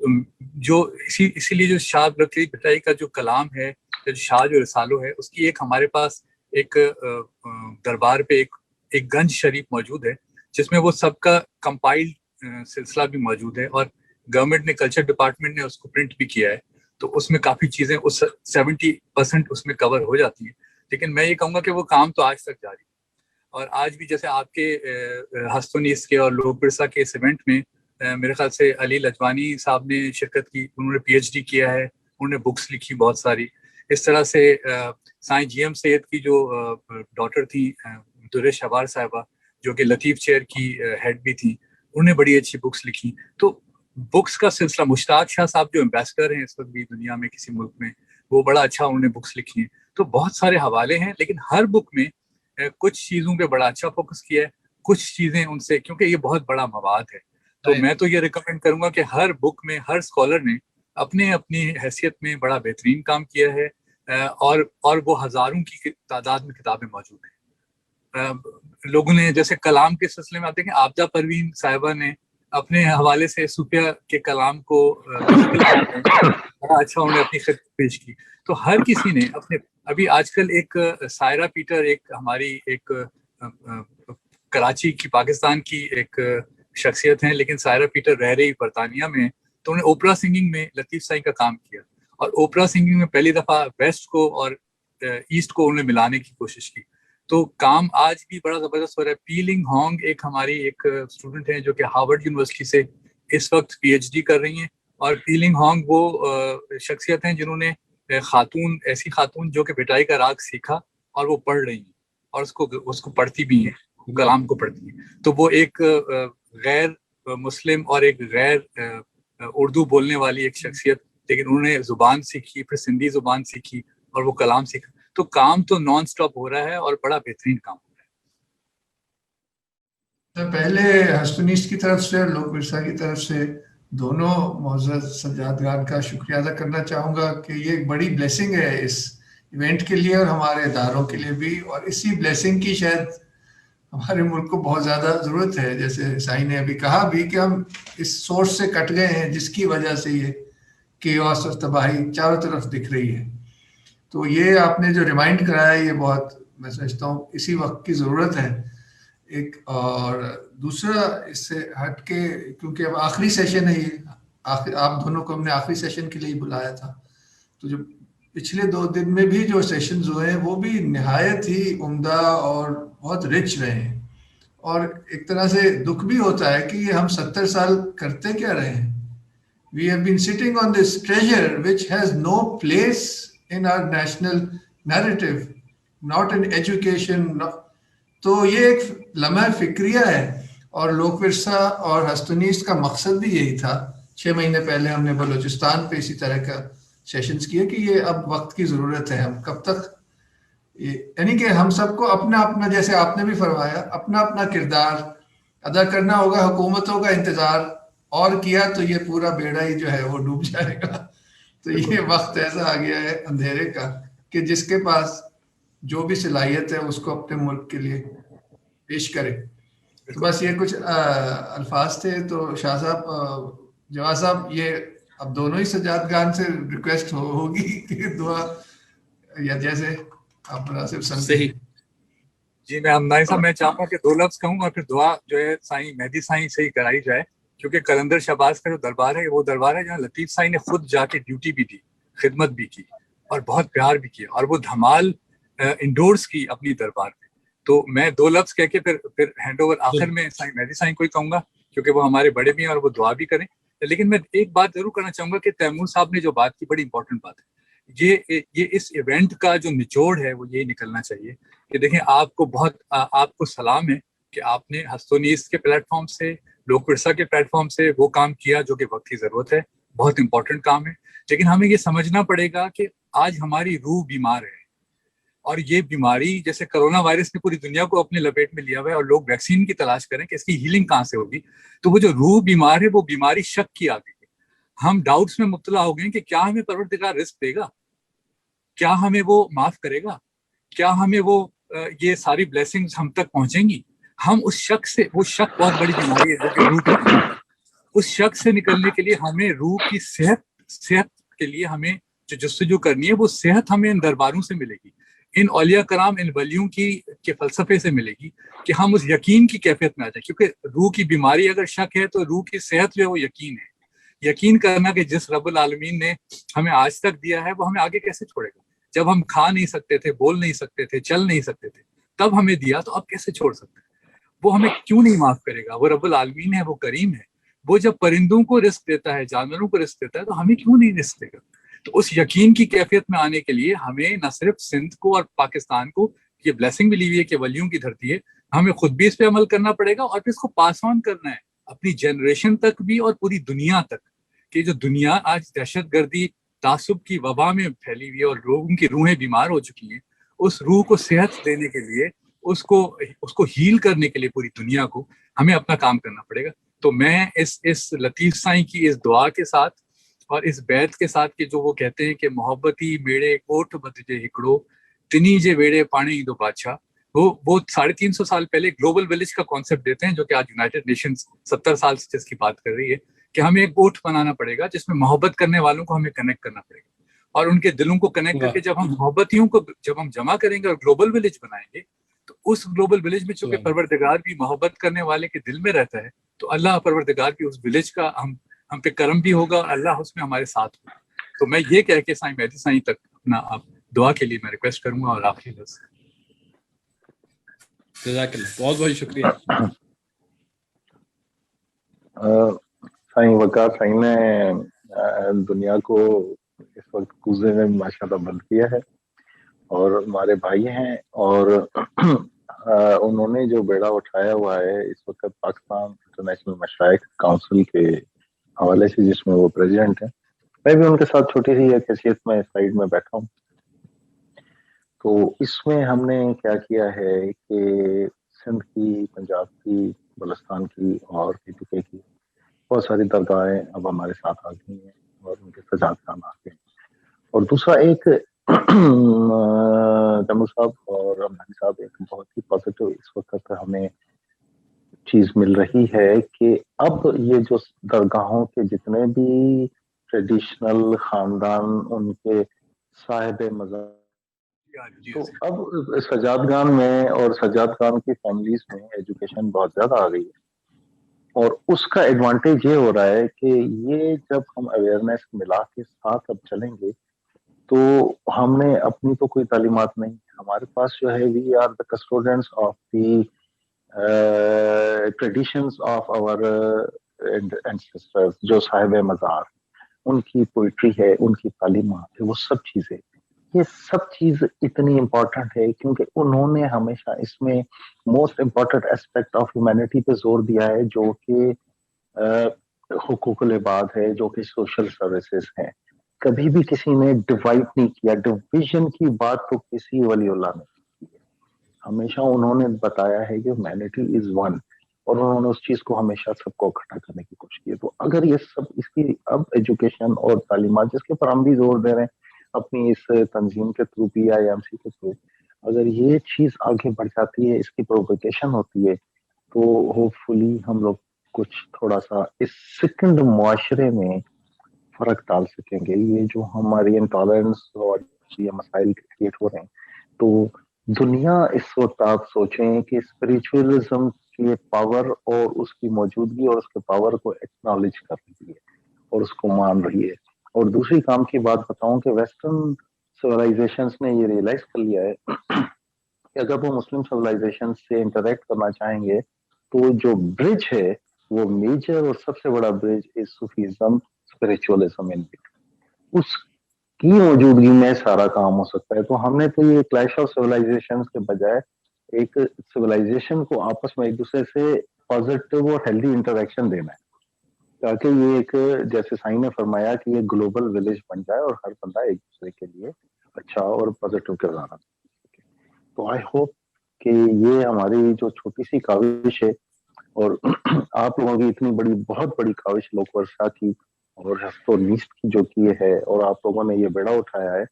جو اسی لیے جو شاہ بلکری بھٹائی کا جو کلام ہے، شاہ جو رسالو ہے، اس کی ایک ہمارے پاس ایک دربار پہ ایک گنج شریف موجود ہے، جس میں وہ سب کا کمپائلڈ سلسلہ بھی موجود ہے، اور گورنمنٹ نے، کلچر ڈپارٹمنٹ نے اس کو پرنٹ بھی کیا ہے. تو اس میں کافی چیزیں، اس 70% اس میں کور ہو جاتی ہیں. لیکن میں یہ کہوں گا کہ وہ کام تو آج تک جاری ہے، اور آج بھی جیسے آپ کے ہستونیس کے اور لوگ پرسا کے اس ایونٹ میں میرے خیال سے علی لجوانی صاحب نے شرکت کی، انہوں نے PhD کیا ہے، انہوں نے بکس لکھی بہت ساری. اس طرح سے سائیں جی ایم سید کی جو ڈاٹر تھی درش حوار صاحبہ، جو کہ لطیف چیئر کی ہیڈ بھی تھی، انہوں نے بڑی اچھی بکس لکھی. تو بکس کا سلسلہ، مشتاق شاہ صاحب جو ایمبیسڈر ہیں اس وقت بھی دنیا میں کسی ملک میں، وہ بڑا اچھا انہوں نے بکس لکھی ہیں. تو بہت سارے حوالے ہیں، لیکن ہر بک میں کچھ چیزوں پہ بڑا اچھا فوکس کیا ہے، کچھ چیزیں ان سے، کیونکہ یہ بہت بڑا مواد ہے. تو میں تو یہ ریکمینڈ کروں گا کہ ہر بک میں ہر اسکالر نے اپنی حیثیت میں بڑا بہترین کام کیا ہے، اور وہ ہزاروں کی تعداد میں کتابیں موجود ہیں. لوگوں نے جیسے کلام کے سلسلے میں آتے ہیں کہ آبدہ پروین صاحبہ نے اپنے حوالے سے صوفیہ کے کلام کو بڑا اچھا انہوں نے اپنی خدمت پیش کی. تو ہر کسی نے اپنے، ابھی آج کل ایک سائرہ پیٹر، ایک ہماری ایک کراچی کی، پاکستان کی ایک شخصیت ہیں، لیکن سائرہ پیٹر رہ رہی برطانیہ میں، تو انہوں نے اوپرا سنگنگ میں لطیف سائیں کا کام کیا، اور اوپرا سنگنگ میں پہلی دفعہ ویسٹ کو اور ایسٹ کو انہوں نے ملانے کی کوشش کی. تو کام آج بھی بڑا زبردست ہو رہا ہے. پیلنگ ہانگ ایک ہماری ایک اسٹوڈنٹ ہیں جو کہ ہارورڈ یونیورسٹی سے اس وقت PhD کر رہی ہیں، اور پیلنگ ہانگ وہ شخصیت ہیں جنہوں نے ایسی خاتون جو کہ بھٹائی کا راگ سیکھا اور وہ پڑھ رہی ہیں، اور اس کو پڑھتی بھی ہیں، کلام کو پڑھتی ہیں. تو وہ ایک غیر مسلم اور ایک غیر اردو بولنے والی ایک شخصیت، لیکن انہوں نے زبان سیکھی، پھر سندھی زبان سیکھی اور وہ کلام سیکھا. تو کام تو نان سٹاپ ہو رہا ہے اور بڑا بہترین کام ہو رہا ہے. پہلے ہستونیس کی طرف سے، لوک ورثہ کی طرف سے دونوں معزز سجادگان کا شکریہ ادا کرنا چاہوں گا کہ یہ ایک بڑی بلیسنگ ہے اس ایونٹ کے لیے اور ہمارے اداروں کے لیے بھی، اور اسی بلیسنگ کی شاید ہمارے ملک کو بہت زیادہ ضرورت ہے. جیسے سائی نے ابھی کہا بھی کہ ہم اس سورس سے کٹ گئے ہیں جس کی وجہ سے یہ کیوس اور تباہی چاروں طرف دکھ رہی ہے. تو یہ آپ نے جو ریمائنڈ کرایا یہ بہت، میں سمجھتا ہوں اسی وقت کی ضرورت ہے ایک. اور دوسرا اس سے ہٹ کے، کیونکہ اب آخری سیشن ہے یہ، آپ دونوں کو ہم نے آخری سیشن کے لیے بلایا تھا، تو جو پچھلے 2 دن میں بھی جو سیشنز ہوئے ہیں وہ بھی نہایت ہی عمدہ اور بہت رچ رہے ہیں. اور ایک طرح سے دکھ بھی ہوتا ہے کہ یہ ہم 70 سال کرتے کیا رہے ہیں. We have been sitting on this treasure which has no place in our national narrative, not in education. تو یہ ایک لمحہ فکریہ ہے، اور لوک ورثہ اور ہستونیسٹ کا مقصد بھی یہی تھا. 6 مہینے پہلے ہم نے بلوچستان پہ اسی طرح کا سیشنز کیے کہ یہ اب وقت کی ضرورت ہے. ہم کب تک، یعنی کہ ہم سب کو اپنا اپنا، جیسے آپ نے بھی فرمایا، اپنا اپنا کردار ادا کرنا ہوگا. حکومتوں کا انتظار اور کیا تو یہ پورا بیڑا ہی جو ہے وہ ڈوب جائے گا. تو یہ وقت ایسا آ گیا ہے اندھیرے کا کہ جس کے پاس جو بھی صلاحیت ہے اس کو اپنے ملک کے لیے پیش کرے. تو بس یہ کچھ الفاظ تھے. تو شاہ صاحب، جواز صاحب، یہ اب دونوں ہی سجادگان سے ریکویسٹ ہوگی کہ دعا، یا جیسے آپ مناسب سمجھیں. جی میں ہمدانی صاحب، میں چاہتا ہوں کہ 2 لفظ کہوں اور پھر دعا جو ہے سائیں مہدی سائیں سے ہی کرائی جائے، کیونکہ قلندر شہباز کا جو دربار ہے وہ دربار ہے جہاں لطیف سائیں نے خود جا کے ڈیوٹی بھی دی، خدمت بھی کی اور بہت پیار بھی کیا، اور وہ دھمال انڈورس کی اپنی دربار پہ. تو میں 2 لفظ کہہ کے پھر ہینڈ اوور آخر میں سائیں مہدی سائیں کو ہی کہوں گا، کیونکہ وہ ہمارے بڑے بھی ہیں اور وہ دعا بھی کریں. لیکن میں ایک بات ضرور کرنا چاہوں گا کہ تیمور صاحب نے جو بات کی بڑی امپورٹنٹ بات ہے. یہ اس ایونٹ کا جو نچوڑ ہے وہ یہ نکلنا چاہیے کہ دیکھیں، آپ کو سلام ہے کہ آپ نے ہستونیس کے پلیٹ فارم سے، لوک ورثہ کے پلیٹ فارم سے وہ کام کیا جو کہ وقت کی ضرورت ہے، بہت امپورٹنٹ کام ہے. لیکن ہمیں یہ سمجھنا پڑے گا کہ آج ہماری روح بیمار ہے، اور یہ بیماری جیسے کرونا وائرس نے پوری دنیا کو اپنے لپیٹ میں لیا ہوا ہے، اور لوگ ویکسین کی تلاش کریں کہ اس کی ہیلنگ کہاں سے ہوگی. تو وہ جو روح بیمار ہے وہ بیماری شک کی آ گئی ہے. ہم ڈاؤٹس میں مبتلا ہو گئے کہ کیا ہمیں پروردگار رزق دے گا، کیا ہمیں وہ معاف کرے گا، کیا ہمیں وہ یہ ساری بلیسنگز ہم تک پہنچیں گی. ہم اس شک سے، وہ شک بہت بڑی بیماری ہے جو کہ روح کی، اس شک سے نکلنے کے لیے ہمیں روح کی صحت کے لیے ہمیں جو جستجو کرنی ہے، وہ صحت ہمیں ان درباروں سے ملے گی، ان اولیاء کرام، ان ولیوں کے فلسفے سے ملے گی کہ ہم اس یقین کی کیفیت میں آ جائیں. کیونکہ روح کی بیماری اگر شک ہے تو روح کی صحت جو ہے وہ یقین ہے. یقین کرنا کہ جس رب العالمین نے ہمیں آج تک دیا ہے وہ ہمیں آگے کیسے چھوڑے گا. جب ہم کھا نہیں سکتے تھے، بول نہیں سکتے تھے، چل نہیں سکتے تھے، تب ہمیں دیا، تو اب کیسے چھوڑ سکتے ہیں. وہ ہمیں کیوں نہیں معاف کرے گا؟ وہ رب العالمین ہے، وہ کریم ہے. وہ جب پرندوں کو رزق دیتا ہے، جانوروں کو رزق دیتا ہے، تو ہمیں کیوں نہیں رزق دے گا؟ تو اس یقین کی کیفیت میں آنے کے لیے ہمیں نہ صرف سندھ کو اور پاکستان کو یہ بلیسنگ ملی ہوئی ہے کہ ولیوں کی دھرتی ہے، ہمیں خود بھی اس پہ عمل کرنا پڑے گا، اور پھر اس کو پاس آن کرنا ہے اپنی جنریشن تک بھی اور پوری دنیا تک. کہ جو دنیا آج دہشت گردی، تعصب کی وبا میں پھیلی ہوئی ہے اور لوگوں کی روحیں بیمار ہو چکی ہیں، اس روح کو صحت دینے کے لیے، اس کو ہیل کرنے کے لیے پوری دنیا کو ہمیں اپنا کام کرنا پڑے گا. تو میں اس لطیف سائیں کی اس دعا کے ساتھ اور اس بیت کے ساتھ کہ جو وہ کہتے ہیں کہ محبتی میڑے کوٹ بدجے ہکڑو تنی جے ویڑے پانی دو بادشاہ، وہ 350 سال پہلے گلوبل ولیج کا کانسیپٹ دیتے ہیں، جو کہ آج یونائٹڈ نیشنز 70 سال سے جس کی بات کر رہی ہے کہ ہمیں ایک گوٹھ بنانا پڑے گا جس میں محبت کرنے والوں کو ہمیں کنیکٹ کرنا پڑے گا، اور ان کے دلوں کو کنیکٹ کر کے جب ہم محبتیوں کو جب ہم جمع کریں گے اور گلوبل ولیج بنائیں گے، تو اس گلوبل ولیج میں چونکہ پروردگار بھی محبت کرنے والے کے دل میں رہتا ہے، تو اللہ پروردگار بھی اس ولیج کا ہم پہ کرم بھی ہوگا، اور اللہ اس میں ہمارے ساتھ ہوگا. تو میں یہ کہہ کے سائیں مہدی سائیں تک اپنا آپ دعا کے لیے میں ریکویسٹ کروں گا. اور آخری لفظ جزاک اللہ، بہت بہت شکریہ. سائیں وقار سائیں نے دنیا کو اس وقت کوزے میں ماشاء اللہ بند کیا ہے، اور ہمارے بھائی ہیں، اور انہوں نے جو بیڑا اٹھایا ہوا ہے اس وقت پاکستان انٹرنیشنل مشائخ کاؤنسل کے حوالے سے، جس میں وہ پریزیڈنٹ ہیں. میں بھی ان کے ساتھ چھوٹی سی ایک حیثیت میں سائڈ میں بیٹھا ہوں. تو اس میں ہم نے کیا کیا ہے کہ سندھ کی، پنجاب کی، بلوچستان کی اور PPK کی بہت ساری درگاہیں اب ہمارے ساتھ آ گئی ہیں اور ان کے سجاد خان آ گئے ہیں. اور دوسرا ایک جمل صاحب اور رمضانی صاحب ایک بہت ہی پازیٹیو اس وقت ہمیں چیز مل رہی ہے کہ اب یہ جو درگاہوں کے جتنے بھی ٹریڈیشنل خاندان ان کے صاحب مزار تو اب سجاد خان میں اور سجاد خان کی فیملیز میں ایجوکیشن بہت زیادہ آ گئی ہے. اور اس کا ایڈوانٹیج یہ ہو رہا ہے کہ یہ جب ہم اویئرنیس ملا کے ساتھ اب چلیں گے تو ہم نے اپنی تو کوئی تعلیمات نہیں, ہمارے پاس جو ہے we are the custodians of the traditions of our ancestors, جو صاحب مزار ان کی پوئٹری ہے, ان کی تعلیمات ہے, وہ سب چیزیں, یہ سب چیز اتنی امپورٹنٹ ہے کیونکہ انہوں نے ہمیشہ اس میں most important aspect of humanity پہ زور دیا ہے, جو کہ حقوق العباد ہے, جو کہ سوشل سروسز ہیں. کبھی بھی کسی نے ڈیوائڈ نہیں کیا, ڈویژن کی بات تو کسی ولی اللہ نے کی ہے. ہمیشہ انہوں نے بتایا ہے کہ ہیومینٹی از ون, اور انہوں نے اس چیز کو ہمیشہ سب کو اکٹھا کرنے کی کوشش کی. تو اگر یہ سب اس کی اب ایجوکیشن اور تعلیمات جس کے پر ہم بھی زور دے رہے ہیں اپنی اس تنظیم کے تھرو, PIMC کے تھرو, اگر یہ چیز آگے بڑھ جاتی ہے, اس کی پروپیگیشن ہوتی ہے, تو ہوپ فلی ہم لوگ کچھ تھوڑا سا اس سیکنڈ معاشرے میں فرق ڈال سکیں گے. یہ جو ہماری انٹالرنس اور یہ مسائل کریٹ ہو رہے ہیں, تو دنیا اس وقت آپ سوچیں کہ اسپریچولزم کی پاور اور اس کی موجودگی اور اس کے پاور کو ایکنالج کر رہی ہے اور اس کو مان رہی ہے. اور دوسری کام کی بات بتاؤں کہ ویسٹرن سویلائزیشنز نے یہ ریئلائز کر لیا ہے کہ اگر وہ مسلم سویلائزیشن سے انٹریکٹ کرنا چاہیں گے تو جو برج ہے وہ میجر اور سب سے بڑا برج از صوفیزم, اسپریچولزم ان بٹ. اس کی موجودگی میں سارا کام ہو سکتا ہے. تو ہم نے تو یہ کلیش آف سویلائزیشن کے بجائے ایک سویلائزیشن کو آپس میں ایک دوسرے سے پازیٹیو اور ہیلدی انٹریکشن دینا ہے, تاکہ یہ ایک جیسے سائن نے فرمایا کہ یہ گلوبل ولیج بن جائے اور ہر بندہ ایک دوسرے کے لیے اچھا اور پازیٹیو کردار ادا کر سکے. تو آئی ہوپ کہ یہ ہماری جو چھوٹی سی کاوش ہے, اور آپ لوگوں کی اتنی بڑی بہت بڑی کاوش لوک ورثہ کی اور ہفت و نیست کی جو کی ہے, اور آپ لوگوں نے یہ بیڑا اٹھایا ہے,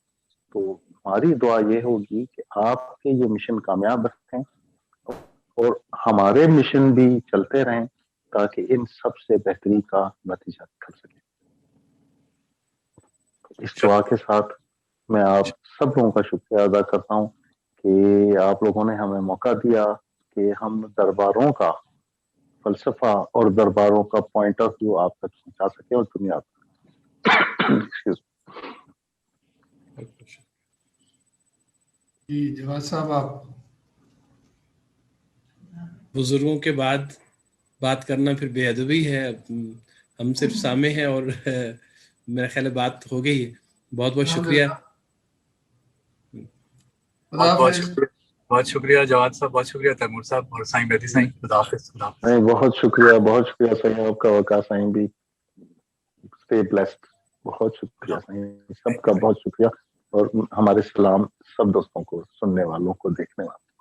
تو ہماری دعا یہ ہوگی کہ آپ کے یہ مشن کامیاب رکھیں اور ہمارے مشن بھی چلتے رہیں تاکہ ان سب سے بہتری کا نتیجہ نکل سکے. اس دعا کے ساتھ میں آپ سب لوگوں کا شکریہ ادا کرتا ہوں کہ آپ لوگوں نے ہمیں موقع دیا کہ ہم درباروں کا فلسفہ اور درباروں کا پوائنٹ آف ویو آپ تک پہنچا سکیں اور دنیا تک. جی جواد صاحب, آپ بزرگوں کے بعد بات کرنا پھر بے ادبی ہے. ہم صرف سامع ہیں اور میرا خیال ہے بات ہو گئی ہے. بہت بہت شکریہ. بہت شکریہ جواد صاحب, بہت شکریہ تیمور صاحب اور سائیں مہدی سائیں. خدا حافظ. بہت شکریہ سائیں, آپ کا وقار سائیں بھی اسٹے بلیسڈ. بہت شکریہ سائیں, سب کا بہت شکریہ, اور ہمارے سلام سب دوستوں کو, سننے والوں کو, دیکھنے والوں کو.